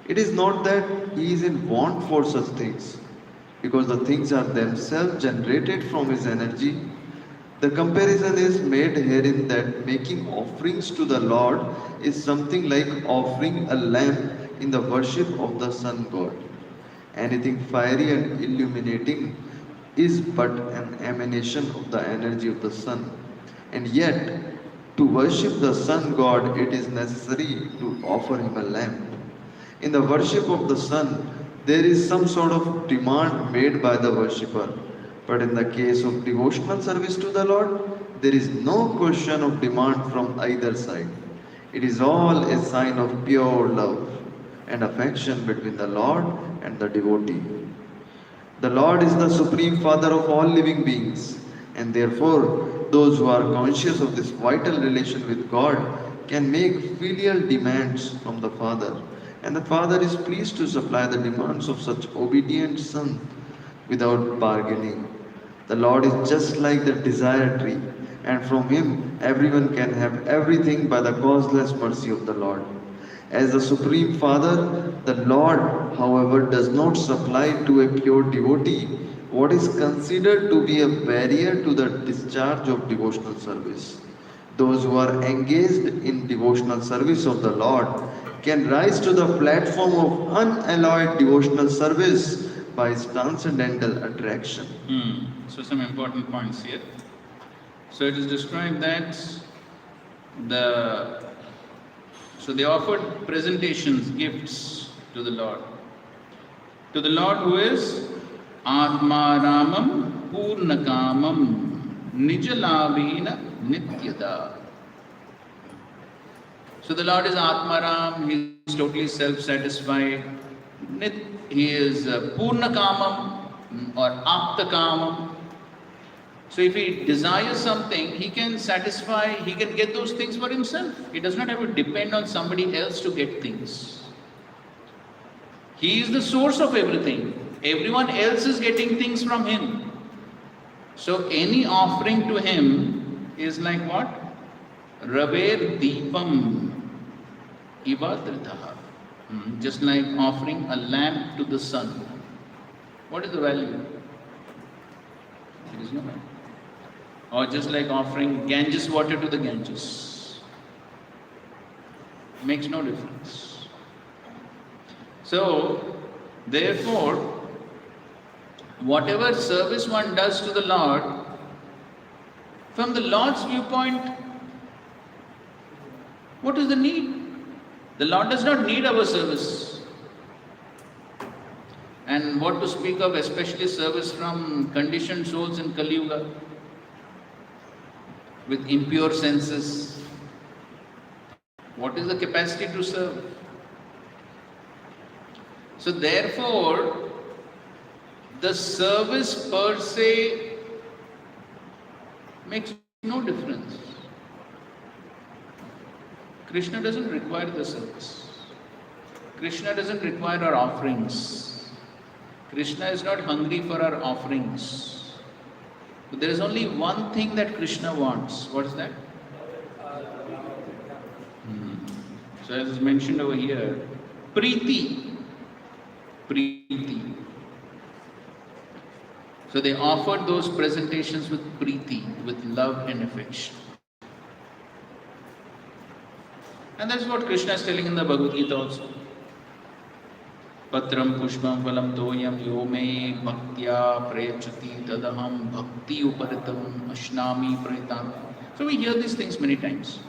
S6: It is not that he is in want for such things, because the things are themselves generated from his energy. The comparison is made herein that making offerings to the Lord is something like offering a lamp in the worship of the sun god. Anything fiery and illuminating is but an emanation of the energy of the sun. And yet, to worship the sun god, it is necessary to offer him a lamp. In the worship of the sun, there is some sort of demand made by the worshipper. But in the case of devotional service to the Lord, there is no question of demand from either side. It is all a sign of pure love and affection between the Lord and the devotee. The Lord is the Supreme Father of all living beings, and therefore those who are conscious of this vital relation with God can make filial demands from the Father, and the Father is pleased to supply the demands of such obedient Son without bargaining. The Lord is just like the desire tree, and from him everyone can have everything by the causeless mercy of the Lord. As the Supreme Father, the Lord, however, does not supply to a pure devotee what is considered to be a barrier to the discharge of devotional service. Those who are engaged in devotional service of the Lord can rise to the platform of unalloyed devotional service by his transcendental attraction.
S1: So some important points here. So it is described that they offered presentations, gifts to the Lord. To the Lord who is Atma Ramam Purnakamam Nijalavena Nityada. So the Lord is Atma Ram, he is totally self-satisfied. He is Purnakamam or Aptakamam. So if he desires something, he can satisfy, he can get those things for himself. He does not have to depend on somebody else to get things. He is the source of everything. Everyone else is getting things from him. So any offering to him is like what? Raver Deepam Ivadritaha. Just like offering a lamp to the sun. What is the value? There is no value. Or just like offering Ganges water to the Ganges. Makes no difference. So, therefore, whatever service one does to the Lord, from the Lord's viewpoint, what is the need? The Lord does not need our service. And what to speak of, especially service from conditioned souls in Kali Yuga, with impure senses. What is the capacity to serve? So therefore, the service per se makes no difference. Krishna doesn't require the service. Krishna doesn't require our offerings. Krishna is not hungry for our offerings. But there is only one thing that Krishna wants. What is that? So as is mentioned over here, Preeti. Preeti. So they offered those presentations with preeti, with love and affection. And that's what Krishna is telling in the Bhagavad Gita also. Patram pushpam phalam toyam yo me bhaktya prayachati tadaham bhakti uparitam ashnami praetam. So we hear these things many times.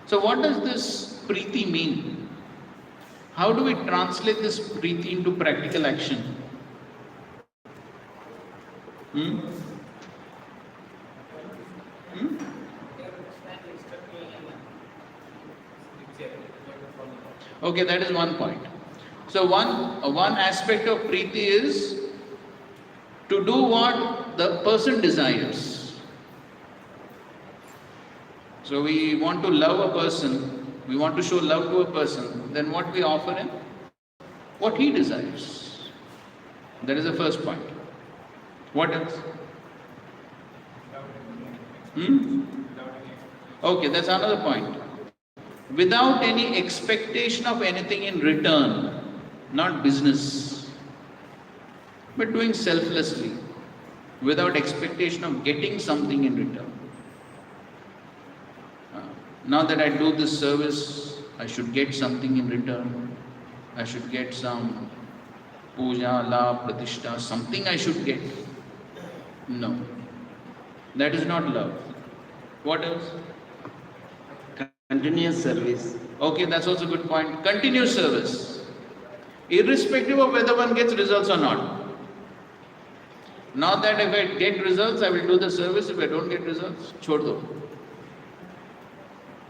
S1: So what does this preeti mean? How do we translate this preeti into practical action? Okay, that is one point. So one aspect of preeti is to do what the person desires. So we want to love a person, we want to show love to a person, then what we offer him? What he desires. That is the first point. What else? Okay, that's another point. Without any expectation of anything in return, not business, but doing selflessly, without expectation of getting something in return. Now that I do this service, I should get something in return. I should get some puja, la, pratishta, something I should get. No, that is not love. What else?
S7: Continuous service.
S1: Okay, that's also a good point. Continuous service, irrespective of whether one gets results or not. Not that if I get results, I will do the service. If I don't get results, chhod do.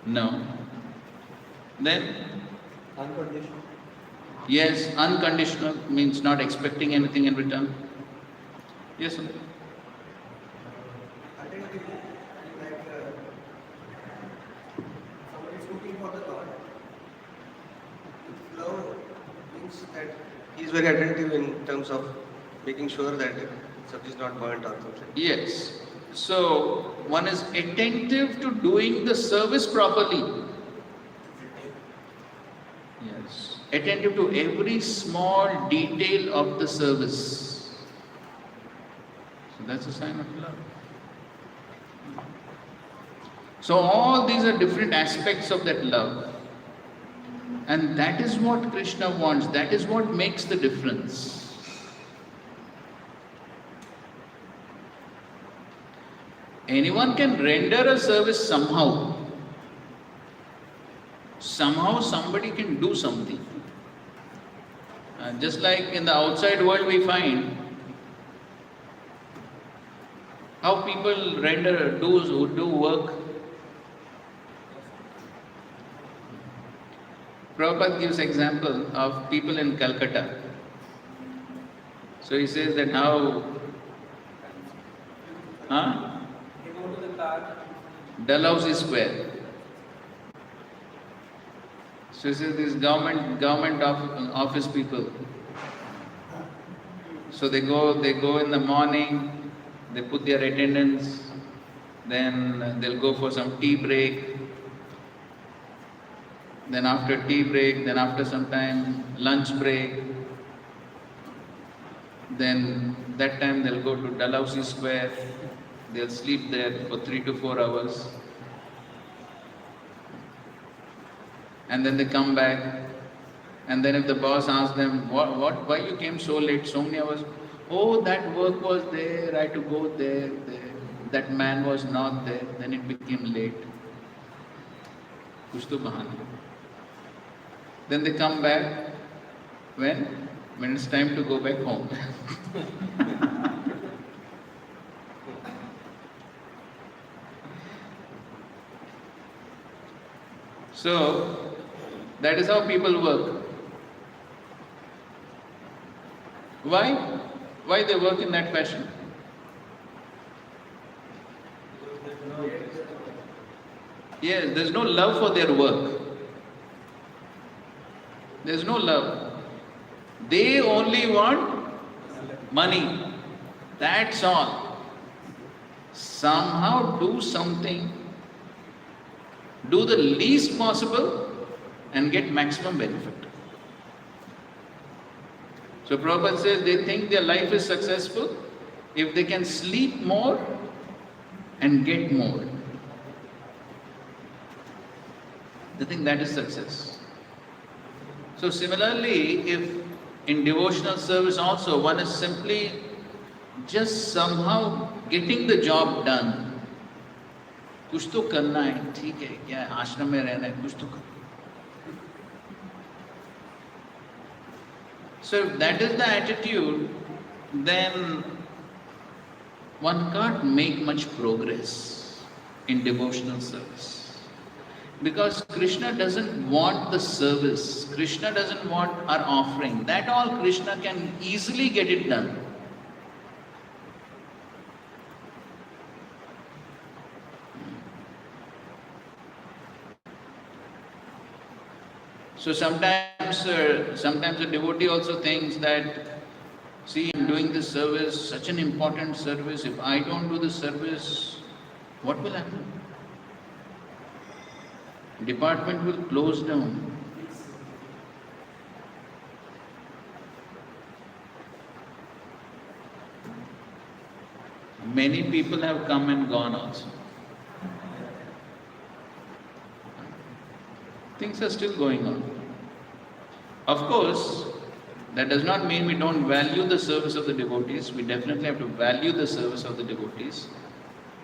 S1: No. Then?
S4: Unconditional.
S1: Yes, unconditional means not expecting anything in return. Yes, sir.
S8: Attentive, like somebody is looking for the Lord. Love means that he is very attentive in terms of making sure that something is not burnt or something.
S1: Yes. So one is attentive to doing the service properly. Yes. Attentive to every small detail of the service. So that's a sign of love. So all these are different aspects of that love. And that is what Krishna wants. That is what makes the difference. Anyone can render a service somehow. Somehow somebody can do something. Just like in the outside world we find how people do work. Prabhupada gives example of people in Calcutta. So he says that how
S3: They go to the car.
S1: Dalhousie Square. So he says these government office people. So they go in the morning, they put their attendance, then they'll go for some tea break. Then after tea break, then after some time lunch break. Then that time they'll go to Dalhousie Square. They'll sleep there for 3 to 4 hours. And then they come back. And then if the boss asks them, why you came so late, so many hours? Oh, that work was there, I had to go there. That man was not there, then it became late. Kuch to bahana. Then they come back when it's time to go back home. So that is how people work. Why? Why they work in that fashion? Yes, there's no love for their work. There's no love. They only want money. That's all. Somehow do something, do the least possible and get maximum benefit. So Prabhupada says they think their life is successful if they can sleep more and get more. They think that is success. So similarly, if in devotional service also one is simply just somehow getting the job done, कुछ तो करना है, ठीक है, क्या आश्रम में रहना है, कुछ तो करना. So if that is the attitude, then one can't make much progress in devotional service. Because Krishna doesn't want the service, Krishna doesn't want our offering. That all Krishna can easily get it done. So sometimes a devotee also thinks that, see, I'm doing this service, such an important service. If I don't do the service, what will happen? Department will close down. Many people have come and gone also. Things are still going on. Of course, that does not mean we don't value the service of the devotees. We definitely have to value the service of the devotees.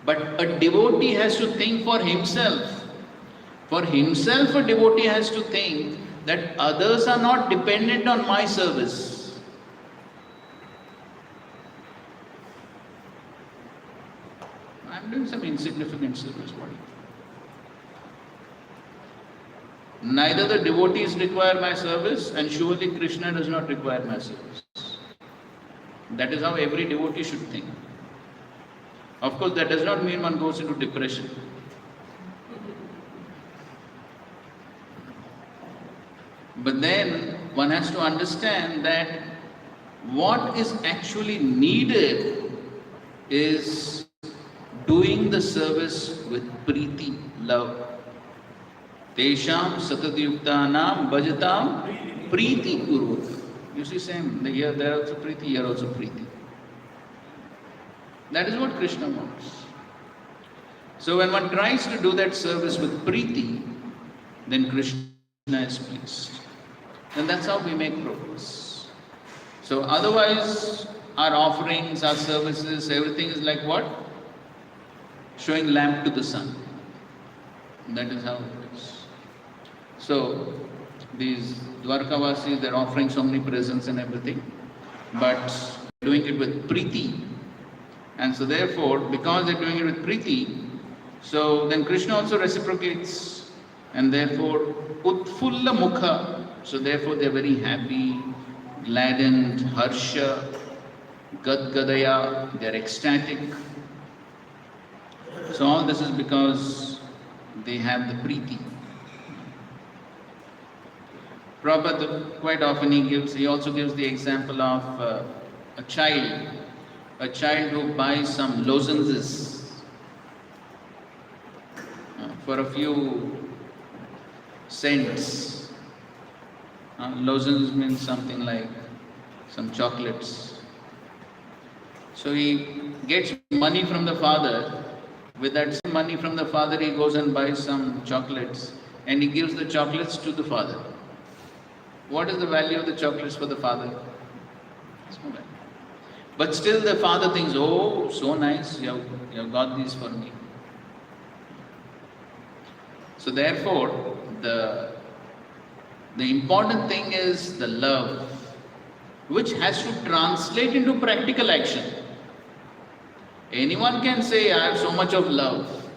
S1: But a devotee has to think for himself. For himself, a devotee has to think that others are not dependent on my service. I'm doing some insignificant service. Neither the devotees require my service, and surely Krishna does not require my service. That is how every devotee should think. Of course, that does not mean one goes into depression. But then one has to understand that what is actually needed is doing the service with priti, love. Tesham satadhyuktanam bhajatam priti kurut. You see, same. Here there also priti, here also priti. That is what Krishna wants. So when one tries to do that service with priti, then Krishna is pleased. And that's how we make progress. So otherwise, our offerings, our services, everything is like what? Showing lamp to the sun. That is how it is. So these Dwarkavasis, they're offering so many presents and everything, but doing it with priti. And so therefore, because they're doing it with priti, so then Krishna also reciprocates, and therefore utfulla mukha. So therefore they are very happy, gladdened, harsha, gadgadaya, they are ecstatic. So all this is because they have the priti. Prabhupada quite often he also gives the example of a child who buys some lozenges for a few cents. Lozenges means something like some chocolates. So he gets money from the father. With that same money from the father, he goes and buys some chocolates, and he gives the chocolates to the father. What is the value of the chocolates for the father? It's no value. But still the father thinks, oh, so nice, you have got these for me. So therefore, the important thing is the love, which has to translate into practical action. Anyone can say, I have so much of love,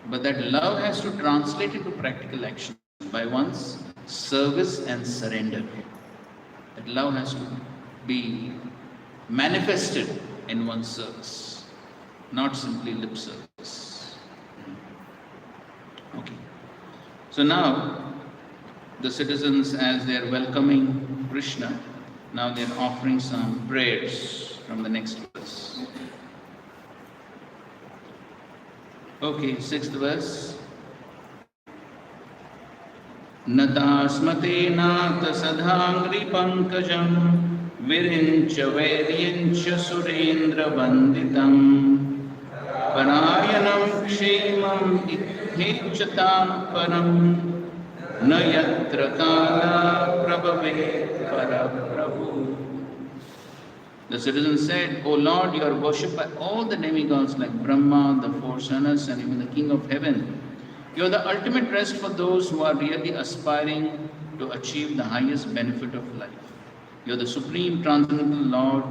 S1: but that love has to translate into practical action by one's service and surrender. That love has to be manifested in one's service, not simply lip service. Okay. So now, the citizens, as they are welcoming Krishna, now they are offering some prayers from the next verse. Okay, 6th verse. Natasmate nata sadhangri pankajam विरिञ्च वैर्यञ्च सुरेन्द्रवन्दितं परायणं क्षेमम् इत्येच्छतां परं न यत्र काला प्रभवेत् परप्रभु. The citizen said, O Lord, you are worshipped by all the demigods like Brahma, the four suns, and even the King of Heaven. You are the ultimate rest for those who are really aspiring to achieve the highest benefit of life. You are the supreme transcendental Lord,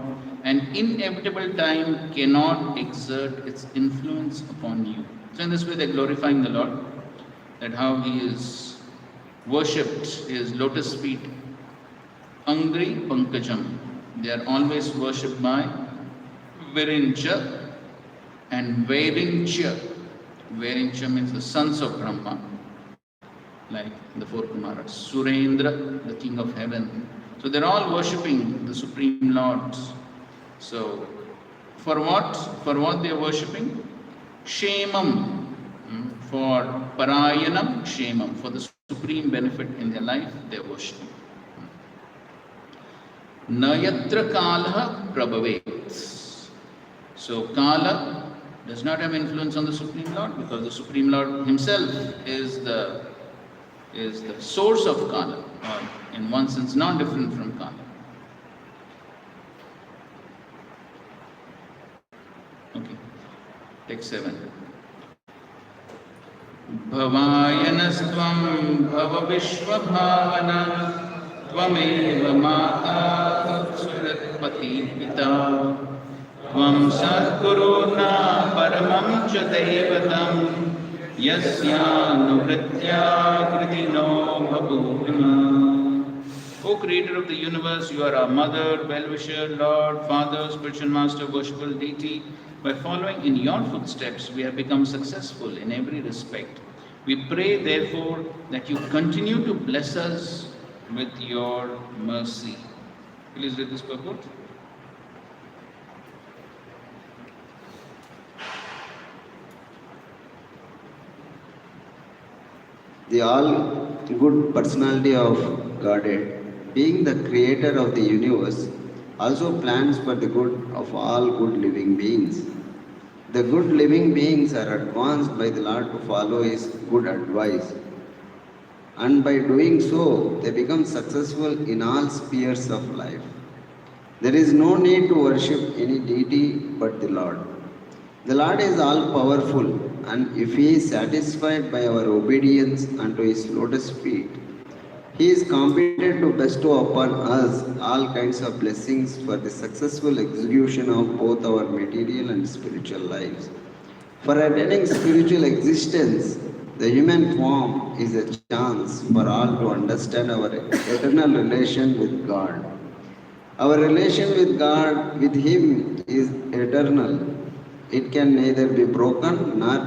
S1: and inevitable time cannot exert its influence upon you. So in this way they are glorifying the Lord, that how he is worshipped, his lotus feet, Angri Pankajam. They are always worshipped by Virincha and Vairincha. Vairincha means the sons of Brahma, like the four Kumaras. Surendra, the king of heaven. So they're all worshipping the Supreme Lord. So for what? For what they are worshipping? Kshemam. For Parayanam, Kshemam. For the supreme benefit in their life, they are worshipping. Nayatra Kala Prabhavet. So Kala does not have influence on the Supreme Lord, because the Supreme Lord himself is the source of Kala, or in one sense not different from Kala. Okay, take 7. Bhavayanastvam bhava vishvabhavana Tvameva mata suratpati pita Tvam sadguruna paramam cha devatam Yasyānuvritya kritino bhabhuvima. O Creator of the universe, you are our mother, well-wisher, Lord, Father, spiritual master, worshipful deity. By following in your footsteps, we have become successful in every respect. We pray, therefore, that you continue to bless us with your mercy. Please read this purport.
S7: The all-good personality of Godhead, being the creator of the universe, also plans for the good of all good living beings. The good living beings are advanced by the Lord to follow His good advice, and by doing so, they become successful in all spheres of life. There is no need to worship any deity but the Lord. The Lord is all-powerful, and if He is satisfied by our obedience unto His lotus feet, He is competent to bestow upon us all kinds of blessings for the successful execution of both our material and spiritual lives. For attaining spiritual existence, the human form is a chance for all to understand our eternal relation with God. Our relation with God, with Him, is eternal. It can neither be broken nor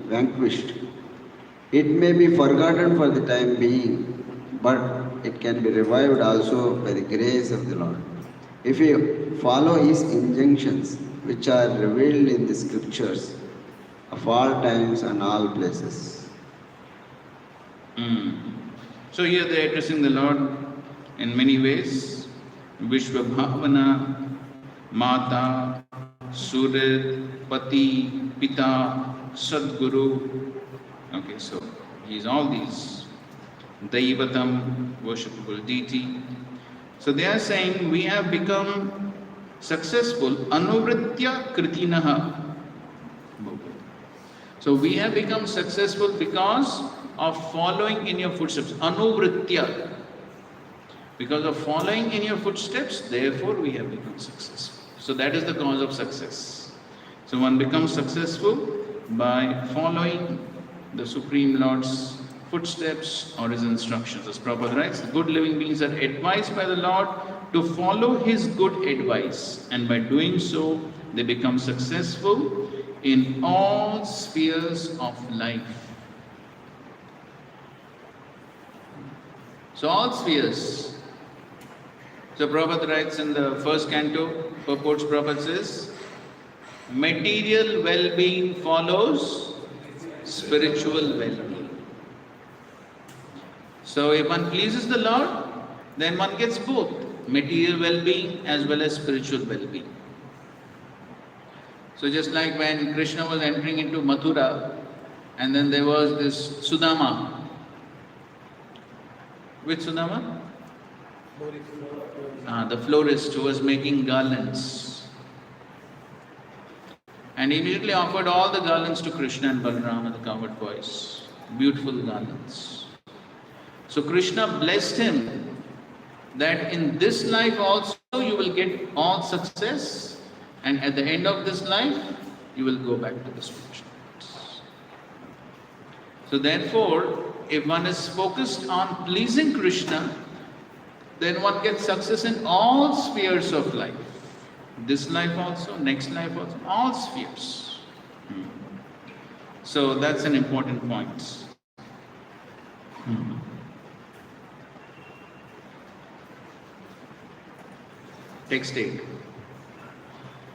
S7: vanquished. It may be forgotten for the time being, but it can be revived also by the grace of the Lord. If we follow His injunctions, which are revealed in the scriptures of all times and all places.
S1: So here they are addressing the Lord in many ways. Vishvabhavana, Mata, Surit, Pati, Pita, Sadguru. Okay, so he is all these. Daivatam, worshipable deity. So they are saying we have become successful. Anuvritya Kritinaha. So we have become successful because of following in your footsteps. Anuvritya. Because of following in your footsteps, therefore we have become successful. So that is the cause of success. So one becomes successful by following the Supreme Lord's footsteps or His instructions. As Prabhupada writes, good living beings are advised by the Lord to follow His good advice, and by doing so, they become successful in all spheres of life. So all spheres. So Prabhupada writes in the first canto, purports Prabhupada says, material well-being follows spiritual well-being. So if one pleases the Lord, then one gets both. material well-being as well as spiritual well-being. So just like when Krishna was entering into Mathura, and then there was this Sudama. Which Sudama? The florist who was making garlands. And he immediately offered all the garlands to Krishna and Balaram at the covered voice. Beautiful garlands. So Krishna blessed him that in this life also you will get all success, and at the end of this life you will go back to the spiritual world. So therefore, if one is focused on pleasing Krishna, then one gets success in all spheres of life. This life also, next life also, all spheres. So that's an important point. Text 8.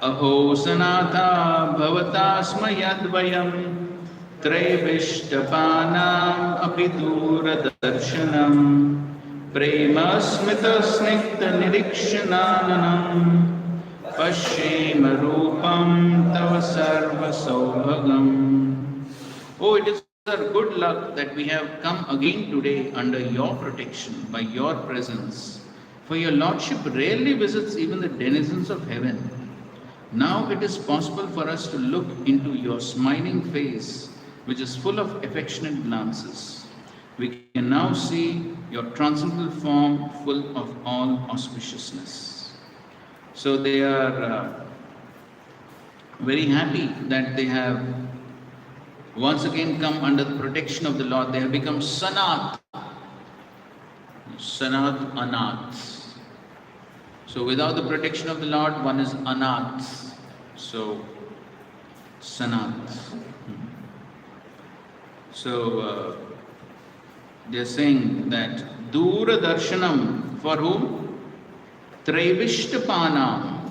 S1: Aho sanatha bhavatasma yadvayam त्रैविष्टपानाम् अपि दूरदर्शनम् प्रेमस्मितस्निग्धनिरीक्षणाननम् पश्येम रूपं तव सर्वसौभगम्. Oh, it is our good luck that we have come again today under your protection, by your presence. For your Lordship rarely visits even the denizens of heaven. Now it is possible for us to look into your smiling face, which is full of affectionate glances. We can now see your transcendental form full of all auspiciousness. So they are very happy that they have once again come under the protection of the Lord. They have become Sanat. Sanat, Anath. So without the protection of the Lord, one is Anath. So, Sanat. So, they are saying that Dura Darshanam, for whom? Traivishtapanam.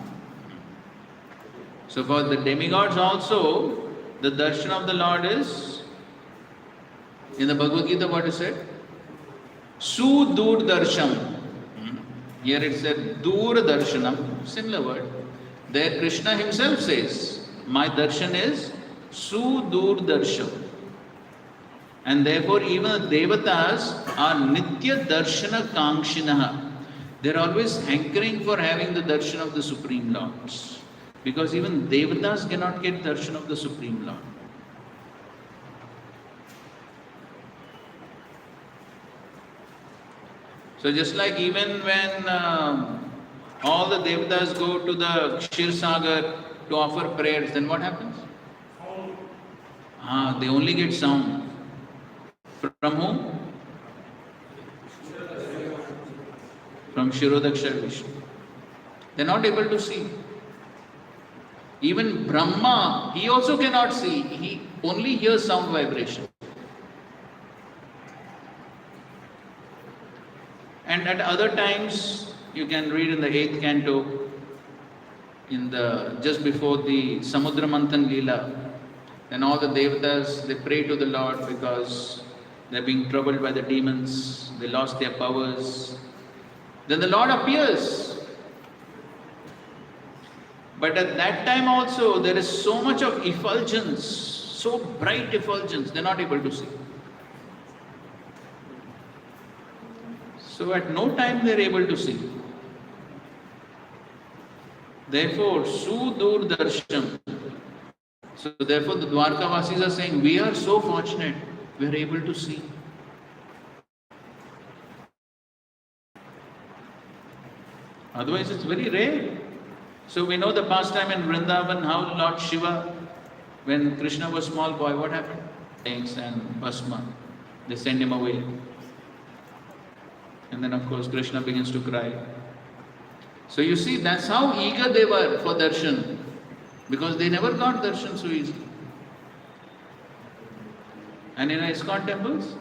S1: So for the demigods also, the darshan of the Lord is, in the Bhagavad Gita what is said? Sudur Darsham. Here it said Dura Darshanam, similar word. There Krishna himself says, my darshan is Sudur Darsham. And therefore even the devatas are Nitya Darshana Kankshinaha. They are always hankering for having the darshan of the Supreme Lord. Because even devatas cannot get darshan of the Supreme Lord. So just like even when all the devatas go to the Kshir Sagar to offer prayers, then what happens? They only get sound. From whom? From Shirodakshar Vishnu. They are not able to see. Even Brahma, he also cannot see. He only hears sound vibration. And at other times, you can read in the 8th canto, just before the Samudra Manthan Leela, then all the devatas, they pray to the Lord because they are being troubled by the demons, they lost their powers. Then the Lord appears. But at that time also, there is so much of effulgence, so bright effulgence, they are not able to see. So at no time they are able to see. Therefore, Sudur Darsham. So therefore the Dwarkavasis are saying, we are so fortunate, we are able to see. Otherwise it's very rare. So we know the pastime in Vrindavan, how Lord Shiva, when Krishna was small boy, what happened? Thanks and Bhasma, they send him away. And then of course Krishna begins to cry. So you see, that's how eager they were for darshan, because they never got darshan so easily. And in ISKCON temples,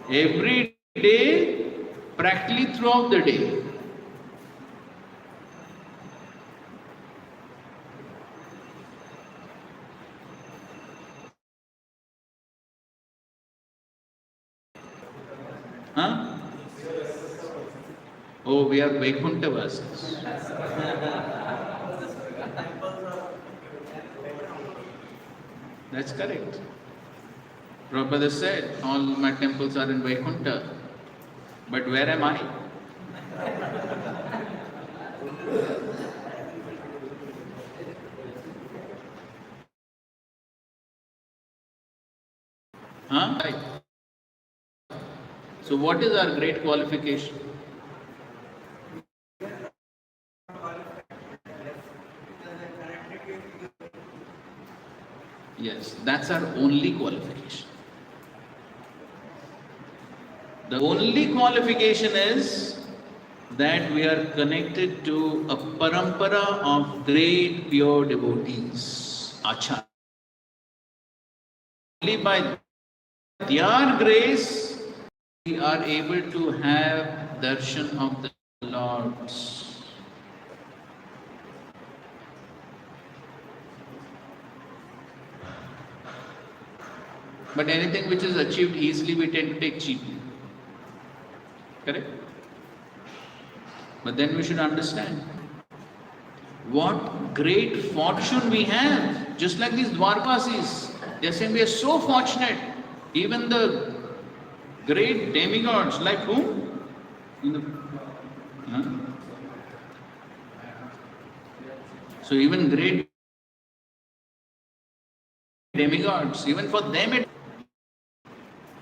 S1: every day, practically throughout the day. Oh, we are Vaikuntavasis. That's correct. Prabhupada said, all my temples are in Vaikuntha. But where am I? Huh? Right. So what is our great qualification? Yes, that's our only qualification. The only qualification is that we are connected to a parampara of great pure devotees, Acharya. Only by their grace we are able to have darshan of the Lord. But anything which is achieved easily, we tend to take cheaply. Correct? But then we should understand what great fortune we have. Just like these Dwarkasis, they are saying we are so fortunate. Even the great demigods, like whom? Huh? So even great demigods, even for them it.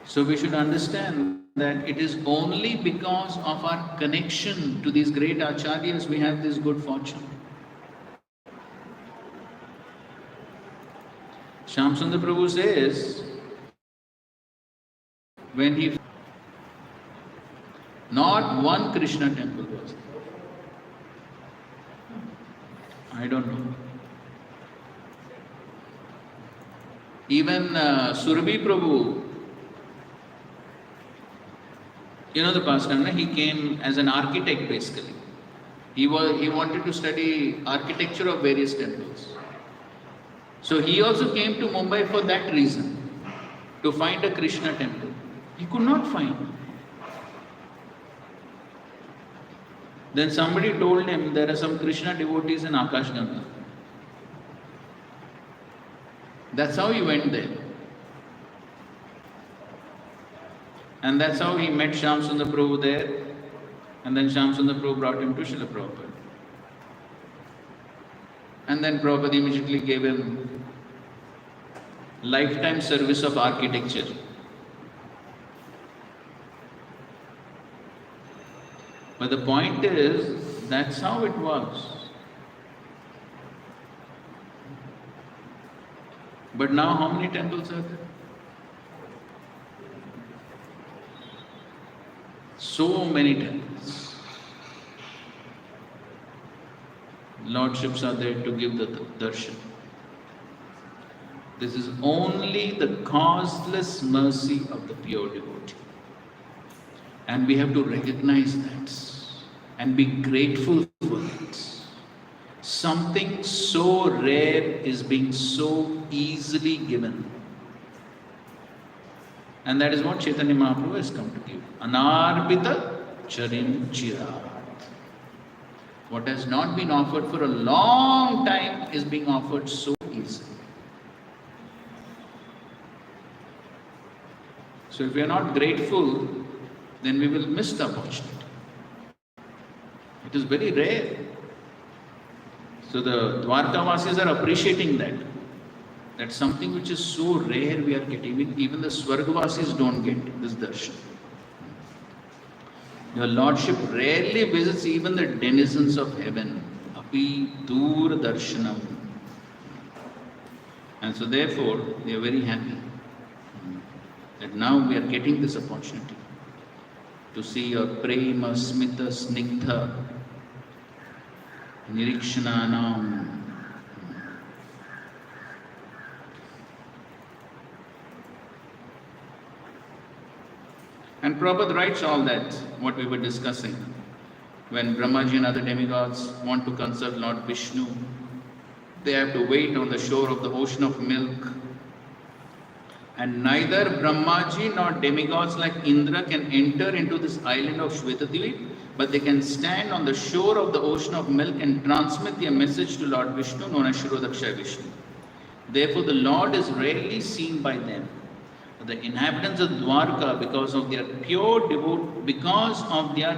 S1: So we should understand that it is only because of our connection to these great acharyas we have this good fortune. Shyam Sundar Prabhu says, when he not one Krishna temple was there. I don't know. Even Surabhi Prabhu, you know the pastime, he came as an architect basically. He wanted to study architecture of various temples. So he also came to Mumbai for that reason, to find a Krishna temple. He could not find. Then somebody told him there are some Krishna devotees in Akashganga. That's how he went there. And that's how he met Shyam Sundar Prabhu there. And then Shyam Sundar Prabhu brought him to Srila Prabhupada. And then Prabhupada immediately gave him lifetime service of architecture. But the point is, that's how it was. But now how many temples are there? So many temples. Lordships are there to give the darshan. This is only the causeless mercy of the pure devotee. And we have to recognize that and be grateful for it. Something so rare is being so easily given. And that is what Chaitanya Mahaprabhu has come to give. Anarbita charim chirat. What has not been offered for a long time is being offered so easily. So if we are not grateful, then we will miss the opportunity. It is very rare. So the Dwarkavasis are appreciating that. That's something which is so rare we are getting. Even the Swargavasis don't get this darshan. Your Lordship rarely visits even the denizens of heaven. Api dur darshanam. And so therefore, they are very happy that now we are getting this opportunity to see your prema, smita, snigdha, nirikshananam. And Prabhupada writes all that, what we were discussing. When Brahmaji and other demigods want to consult Lord Vishnu, they have to wait on the shore of the ocean of milk. And neither Brahmaji nor demigods like Indra can enter into this island of Shvetadvip but they can stand on the shore of the ocean of milk and transmit their message to Lord Vishnu, known as Shirodaksha Vishnu. Therefore, the Lord is rarely seen by them. The inhabitants of Dwarka, because of their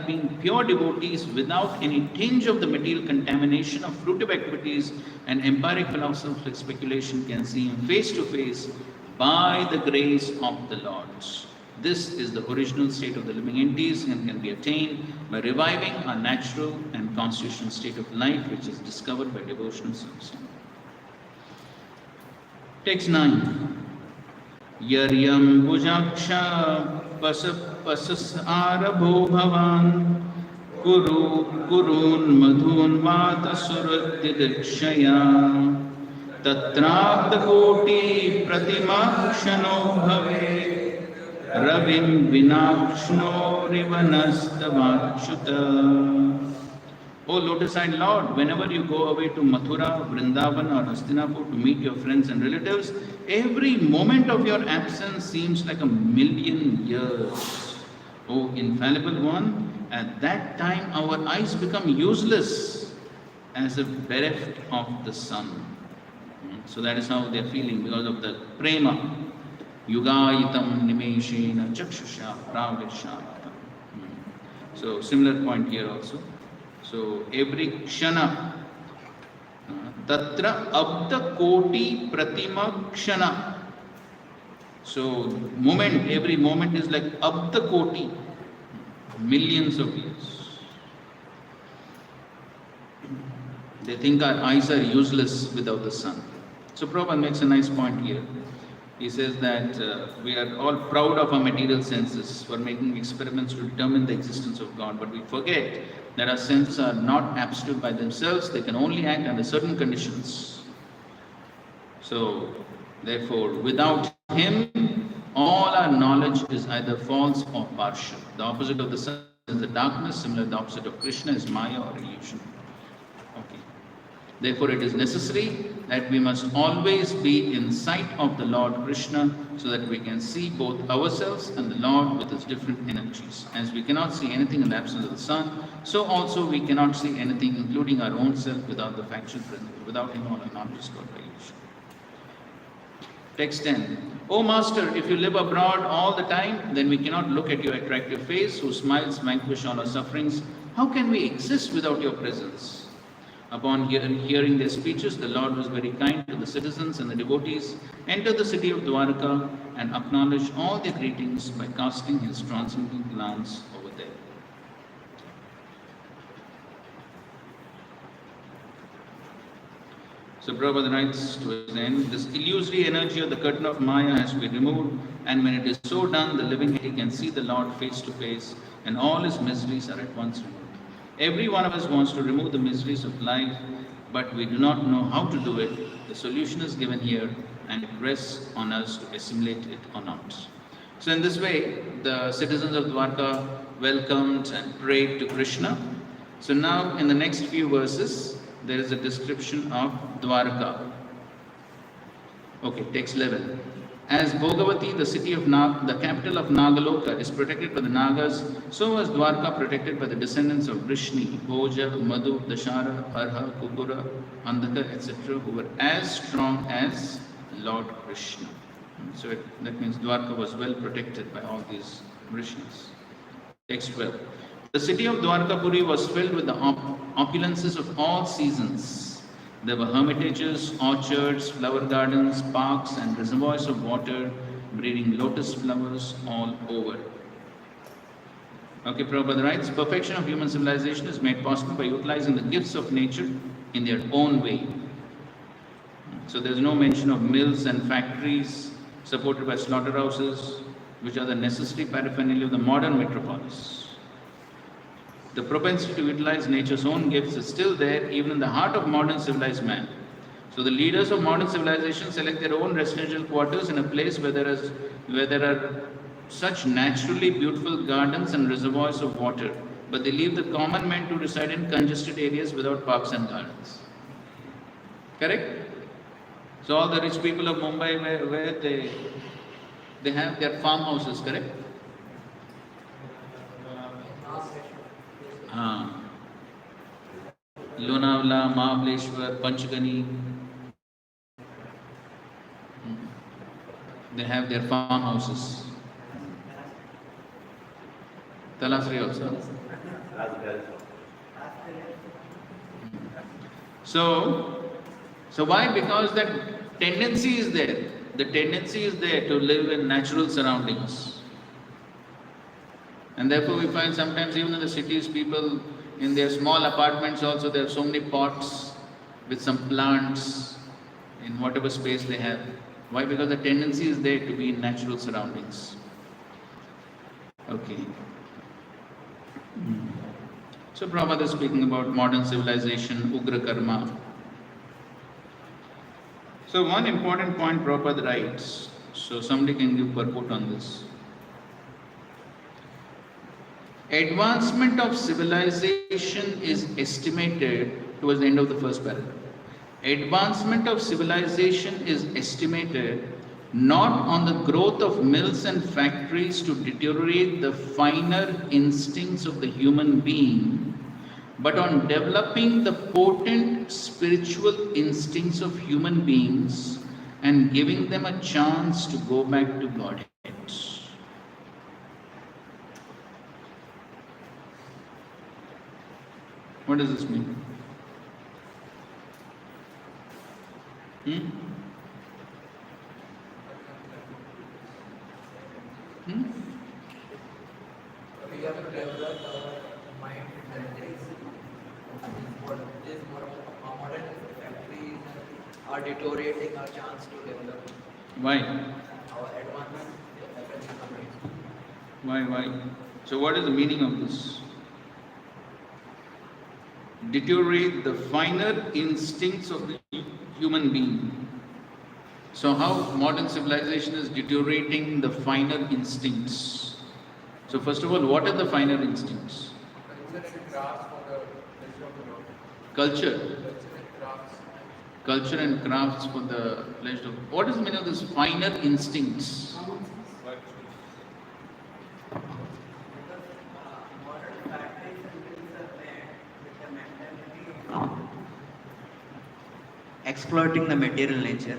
S1: being pure devotees without any tinge of the material contamination of fruitive activities and empiric philosophical speculation, can see him face to face by the grace of the Lord. This is the original state of the living entities and can be attained by reviving our natural and constitutional state of life, which is discovered by devotional service. Text 9. Yaryam Bhujaksha Pasasarabho Bhavan Kurun Madhun Vata Suratidikshaya Tatrabdakoti Pratimakshano Bhave Ravim Vinakshno Rivanastavakshuta. O lotus-eyed Lord, whenever you go away to Mathura, Vrindavan or Hastinapur to meet your friends and relatives, every moment of your absence seems like 1,000,000 years. O infallible one, at that time our eyes become useless as if bereft of the sun. So that is how they are feeling because of the prema. Yugayitam nimeshena chakshusha pravishyata. So similar point here also. So every kshana, tatra abda koti pratima kshana. So moment, every moment is like abda koti, millions of years. They think our eyes are useless without the sun. So Prabhupada makes a nice point here. He says that we are all proud of our material senses for making experiments to determine the existence of God, but we forget that our senses are not absolute by themselves, they can only act under certain conditions. So, therefore, without Him, all our knowledge is either false or partial. The opposite of the sun is the darkness, similar the opposite of Krishna is Maya or illusion. Okay. Therefore, it is necessary that we must always be in sight of the Lord Krishna so that we can see both ourselves and the Lord with His different energies. As we cannot see anything in the absence of the sun, so also we cannot see anything, including our own self, without the factual presence. Without Him, all our knowledge is called by illusion. Text 10. O Master, if you live abroad all the time, then we cannot look at your attractive face, whose smiles vanquish all our sufferings. How can we exist without your presence? Upon hearing their speeches, the Lord was very kind to the citizens and the devotees, entered the city of Dwarka and acknowledged all their greetings by casting His transcendent glance over there. So Prabhupada writes to his end, this illusory energy of the curtain of Maya has to be removed, and when it is so done, the living entity can see the Lord face to face, and all his miseries are at once removed. Every one of us wants to remove the miseries of life, but we do not know how to do it. The solution is given here, and it rests on us to assimilate it or not. So in this way, the citizens of Dwarka welcomed and prayed to Krishna. So now in the next few verses, there is a description of Dwarka. Okay, text 11. As Bhogavati, the city of the capital of Nagaloka, is protected by the Nagas, so was Dwarka protected by the descendants of Vrishni, Bhoja, Madhu, Dashara, Arha, Kukura, Andhaka, etc., who were as strong as Lord Krishna. So that means Dwarka was well protected by all these Vrishnis. Text 12. The city of Dwarkapuri was filled with the opulences of all seasons. There were hermitages, orchards, flower gardens, parks, and reservoirs of water, breeding lotus flowers all over. Okay, Prabhupada writes, perfection of human civilization is made possible by utilizing the gifts of nature in their own way. So there is no mention of mills and factories supported by slaughterhouses, which are the necessary paraphernalia of the modern metropolis. The propensity to utilize nature's own gifts is still there even in the heart of modern civilized man. So the leaders of modern civilization select their own residential quarters in a place where there are such naturally beautiful gardens and reservoirs of water, but they leave the common men to reside in congested areas without parks and gardens. Correct? So all the rich people of Mumbai, where they have their farmhouses, correct? Lonavala, Mahabaleshwar, Panchgani. They have their farmhouses. Talasri also. So why? Because that tendency is there. The tendency is there to live in natural surroundings. And therefore we find sometimes even in the cities, people in their small apartments also, there are so many pots with some plants in whatever space they have. Why? Because the tendency is there to be in natural surroundings. Okay. So Prabhupada is speaking about modern civilization, Ugra Karma. So one important point Prabhupada writes, so somebody can give purport on this. Advancement of civilization is estimated towards the end of the first paragraph. Advancement of civilization is estimated not on the growth of mills and factories to deteriorate the finer instincts of the human being, but on developing the potent spiritual instincts of human beings and giving them a chance to go back to Godhead. What does this mean?
S4: We have to develop our mind that is more modern factories are deteriorating our chance to develop
S1: Why?
S4: our advancement.
S1: Why? So what is the meaning of this? Deteriorate the finer instincts of the human being. So how modern civilization is deteriorating the finer instincts? So first of all, what are the finer instincts? Culture. Culture and crafts for the pleasure of. What is the meaning of this finer instincts?
S9: Exploiting the material nature.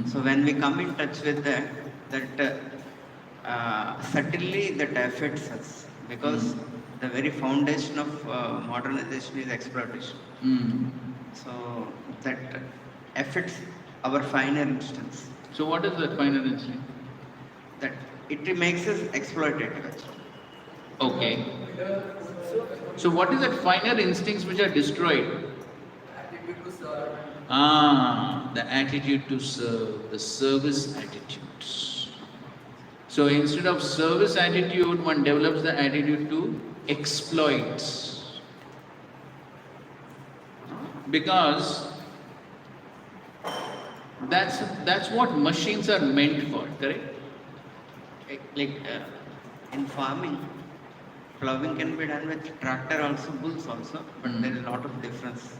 S9: So when we come in touch with that certainly that affects us, because the very foundation of modernization is exploitation. So that affects our finer instincts.
S1: So what is that finer instinct?
S9: That it makes us exploitative actually.
S1: Okay. So what is that finer instincts which are destroyed? The attitude to serve, the service attitudes. So instead of service attitude, one develops the attitude to exploit. Because that's what machines are meant for, correct?
S9: Like in farming, plowing can be done with tractor also, bulls also, but there is a lot of difference.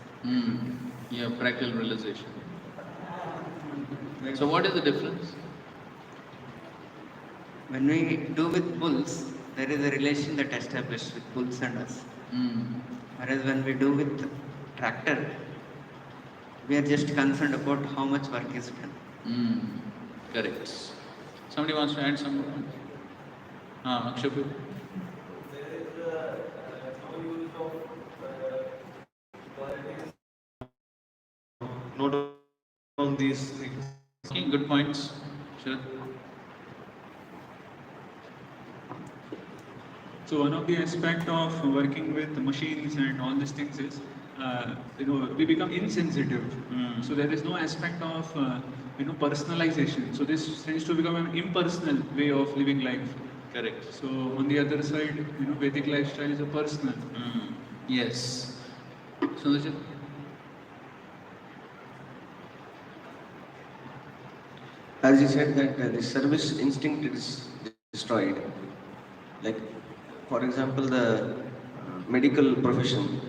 S1: Yeah, practical realization. So what is the difference?
S9: When we do with bulls, there is a relation that established with bulls and us. Whereas when we do with tractor, we are just concerned about how much work is done.
S1: Correct. Somebody wants to add some more? Akshapu.
S10: There is no use of
S6: Not on these things.
S1: Okay, good points. Sure.
S11: So one of the aspect of working with machines and all these things is, we become insensitive. So there is no aspect of, personalization. So this tends to become an impersonal way of living life.
S1: Correct.
S11: So on the other side, Vedic lifestyle is a personal.
S1: Yes. So
S8: as you said that the service instinct is destroyed. Like, for example, the medical profession,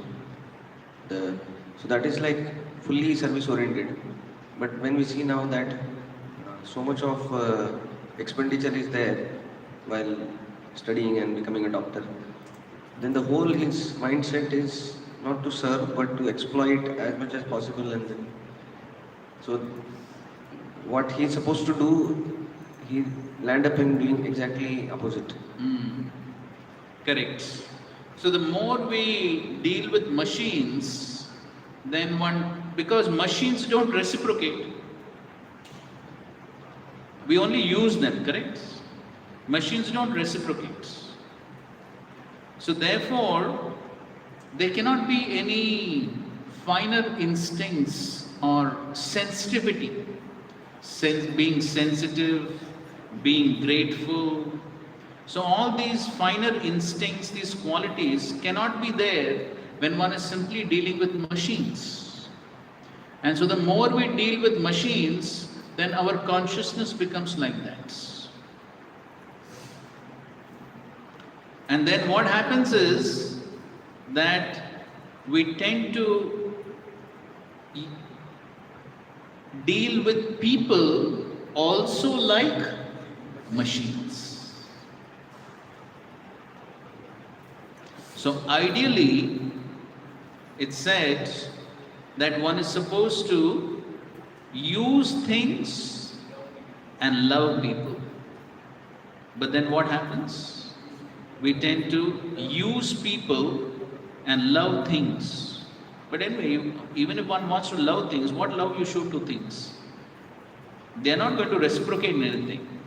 S8: so that is like fully service oriented. But when we see now that so much of expenditure is there while studying and becoming a doctor, then the whole his mindset is not to serve but to exploit as much as possible, and then so what he's supposed to do, he land up in doing exactly opposite.
S1: Correct. So the more we deal with machines, then because machines don't reciprocate, we only use them, correct? Machines don't reciprocate. So therefore, there cannot be any finer instincts or sensitivity. Being sensitive, being grateful. So all these finer instincts, these qualities cannot be there when one is simply dealing with machines. And so the more we deal with machines, then our consciousness becomes like that. And then what happens is that we tend to deal with people also like machines. So ideally, it's said that one is supposed to use things and love people. But then what happens? We tend to use people and love things. But anyway, even if one wants to love things, what love you show to things? They are not going to reciprocate in anything.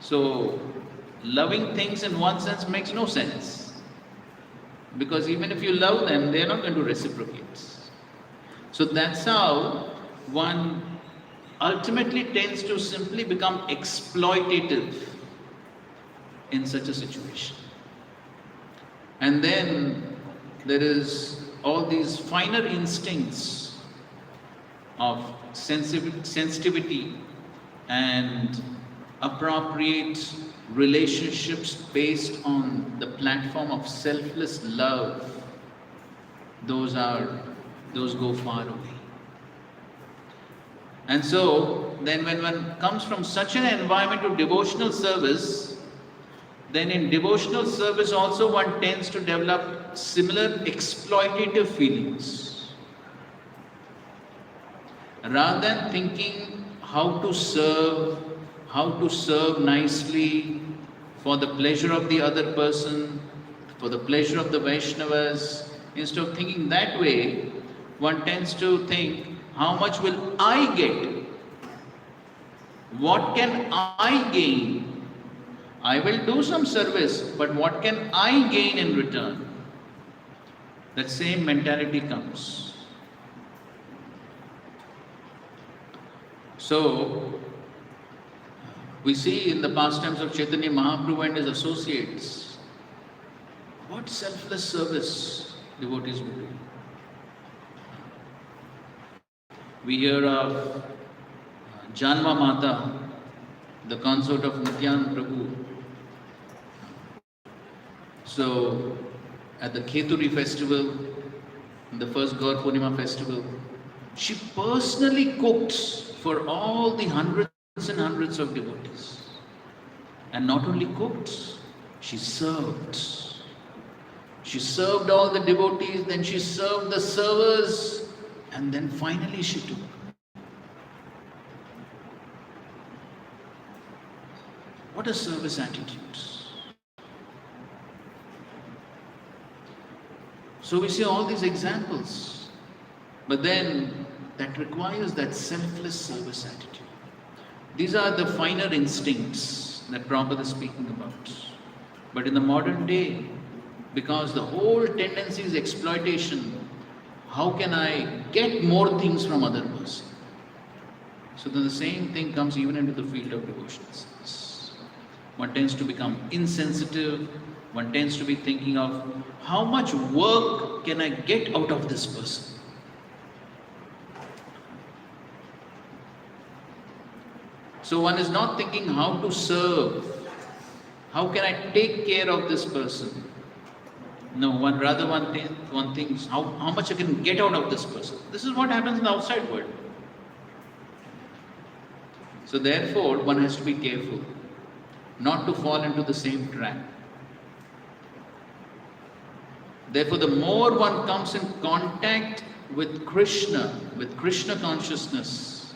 S1: So, loving things in one sense makes no sense. Because even if you love them, they are not going to reciprocate. So that's how one ultimately tends to simply become exploitative in such a situation. And then there is all these finer instincts of sensitivity and appropriate relationships based on the platform of selfless love. Those go far away. And so then when one comes from such an environment of devotional service, then in devotional service also one tends to develop similar exploitative feelings. Rather than thinking how to serve nicely for the pleasure of the other person, for the pleasure of the Vaishnavas, instead of thinking that way, one tends to think, how much will I get? What can I gain? I will do some service, but what can I gain in return? That same mentality comes. So, we see in the pastimes of Chaitanya Mahaprabhu and his associates, what selfless service devotees would do. We hear of Janma Mata, the consort of Nityananda Prabhu. So, at the Kheturi festival, the first Gaur Purnima festival, she personally cooked for all the hundreds and hundreds of devotees. And not only cooked, she served. She served all the devotees, then she served the servers, and then finally she took. What a service attitude. So we see all these examples, but then that requires that selfless service attitude. These are the finer instincts that Prabhupada is speaking about. But in the modern day, because the whole tendency is exploitation, how can I get more things from other person? So then the same thing comes even into the field of devotional service. One tends to become insensitive. One tends to be thinking of how much work can I get out of this person? So one is not thinking how to serve. How can I take care of this person? No, one thinks how much I can get out of this person. This is what happens in the outside world. So therefore, one has to be careful not to fall into the same trap. Therefore, the more one comes in contact with Krishna consciousness,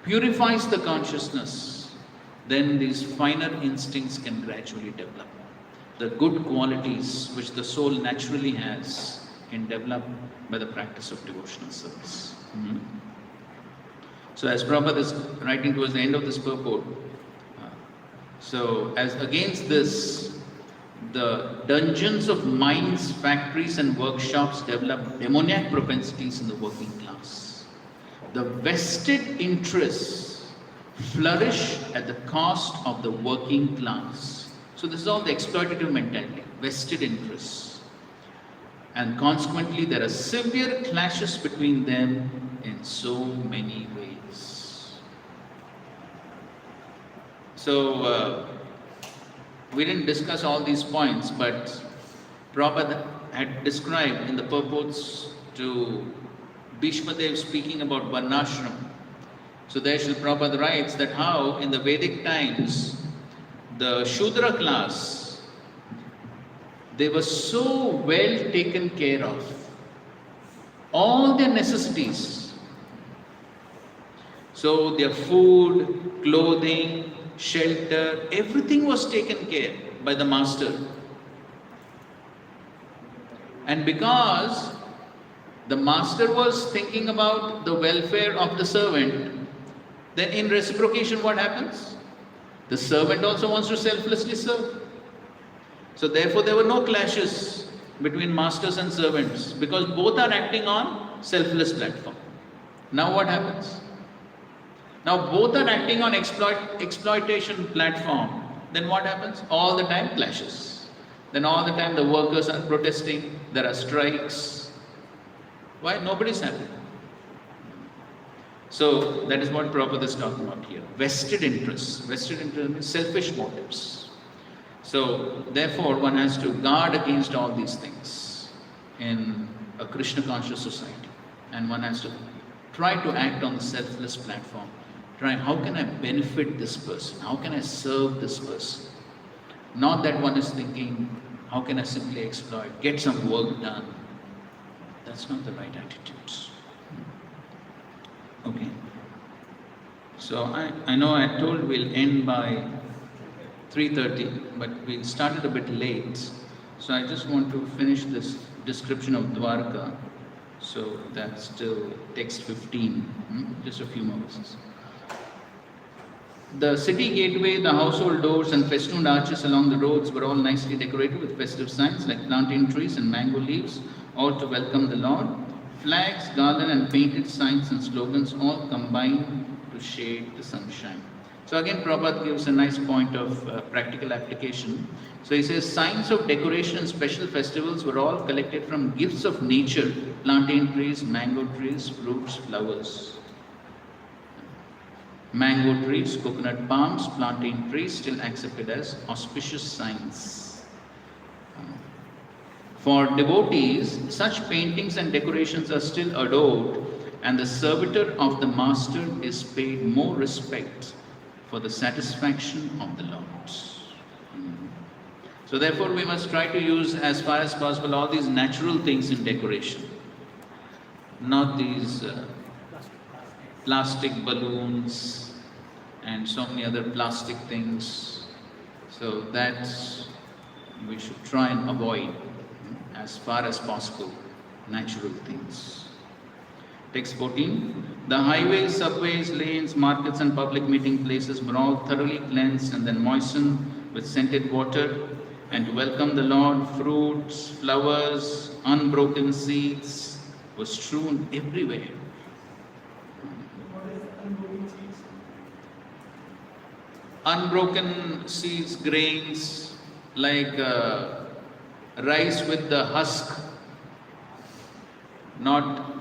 S1: purifies the consciousness, then these finer instincts can gradually develop. The good qualities which the soul naturally has can develop by the practice of devotional service. So as Prabhupada is writing towards the end of this purport, so as against this, the dungeons of mines, factories and workshops develop demoniac propensities in the working class. The vested interests flourish at the cost of the working class. So this is all the exploitative mentality, vested interests. And consequently, there are severe clashes between them in so many ways. So, we didn't discuss all these points, but Prabhupada had described in the purports to Bhishmadev speaking about Varnashram. So there Srila Prabhupada writes that how in the Vedic times, the Shudra class, they were so well taken care of. All their necessities. So their food, clothing, shelter, everything was taken care by the master. And because the master was thinking about the welfare of the servant, then in reciprocation what happens? The servant also wants to selflessly serve. So therefore there were no clashes between masters and servants because both are acting on selfless platform. Now what happens? Now both are acting on exploitation platform. Then what happens? All the time clashes. Then all the time the workers are protesting, there are strikes. Why? Nobody's happy. So that is what Prabhupada is talking about here. Vested interests. Vested interests means selfish motives. So therefore one has to guard against all these things in a Krishna conscious society. And one has to try to act on the selfless platform. Try, how can I benefit this person? How can I serve this person? Not that one is thinking, how can I simply exploit, get some work done. That's not the right attitudes. Okay. So I know I told we'll end by 3:30, but we started a bit late. So I just want to finish this description of Dwarka. So that's still text 15, just a few more verses. The city gateway, the household doors and festooned arches along the roads were all nicely decorated with festive signs like plantain trees and mango leaves, all to welcome the Lord. Flags, garland and painted signs and slogans all combined to shade the sunshine. So again, Prabhupada gives a nice point of practical application. So he says, signs of decoration and special festivals were all collected from gifts of nature, plantain trees, mango trees, fruits, flowers. Mango trees, coconut palms, plantain trees still accepted as auspicious signs. For devotees, such paintings and decorations are still adored, and the servitor of the master is paid more respect for the satisfaction of the Lord. So therefore we must try to use as far as possible all these natural things in decoration, not these plastic balloons and so many other plastic things. So that we should try and avoid as far as possible natural things. Text 14. The highways, subways, lanes, markets and public meeting places were all thoroughly cleansed and then moistened with scented water, and to welcome the Lord, fruits, flowers, unbroken seeds were strewn everywhere. Unbroken seeds, grains, like rice with the husk not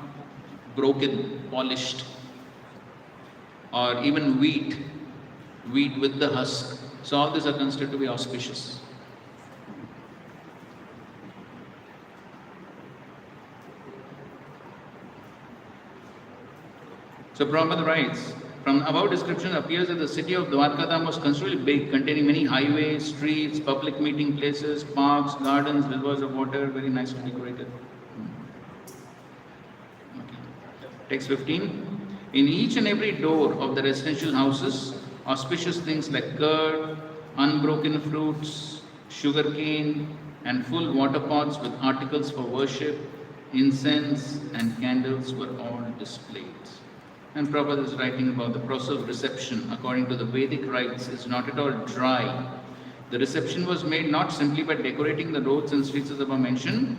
S1: broken, polished, or even wheat with the husk. So all these are considered to be auspicious. So Prabhupada writes From the above description, it appears that the city of Dwarkadam was considerably big, containing many highways, streets, public meeting places, parks, gardens, rivers of water, very nicely decorated. Okay. Text 15. In each and every door of the residential houses, auspicious things like curd, unbroken fruits, sugarcane, and full water pots with articles for worship, incense, and candles were all displayed. And Prabhupada is writing about the process of reception according to the Vedic rites is not at all dry. The reception was made not simply by decorating the roads and streets as above mentioned,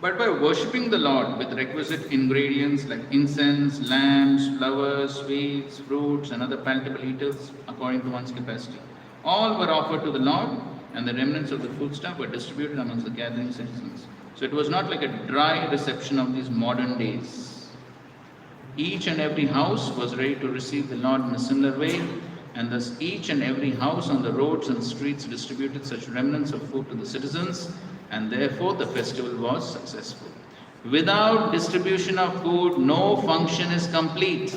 S1: but by worshipping the Lord with requisite ingredients like incense, lamps, flowers, sweets, fruits, and other palatable eaters according to one's capacity. All were offered to the Lord, and the remnants of the foodstuff were distributed amongst the gathering citizens. So it was not like a dry reception of these modern days. Each and every house was ready to receive the Lord in a similar way, and thus each and every house on the roads and streets distributed such remnants of food to the citizens, and therefore the festival was successful. Without distribution of food, no function is complete,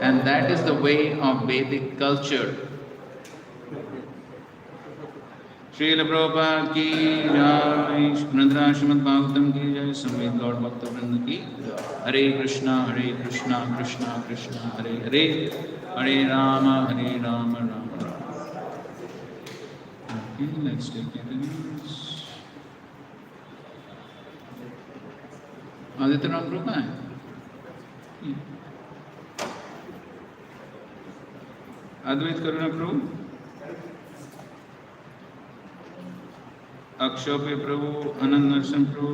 S1: and that is the way of Vedic culture. Srila Prabhupada ki jai, Grantha Srimad Bhagavatam ki jai, Samved Lord Bhakta Vrinda ki jai. Hare Krishna, Krishna Krishna, Hare Hare, Hare Rama, Rama Rama. Okay, let's take it in. Aditya Ram Group है? Advait Karuna Prabhu? Akshope Prabhu, Anand Narshan Prabhu.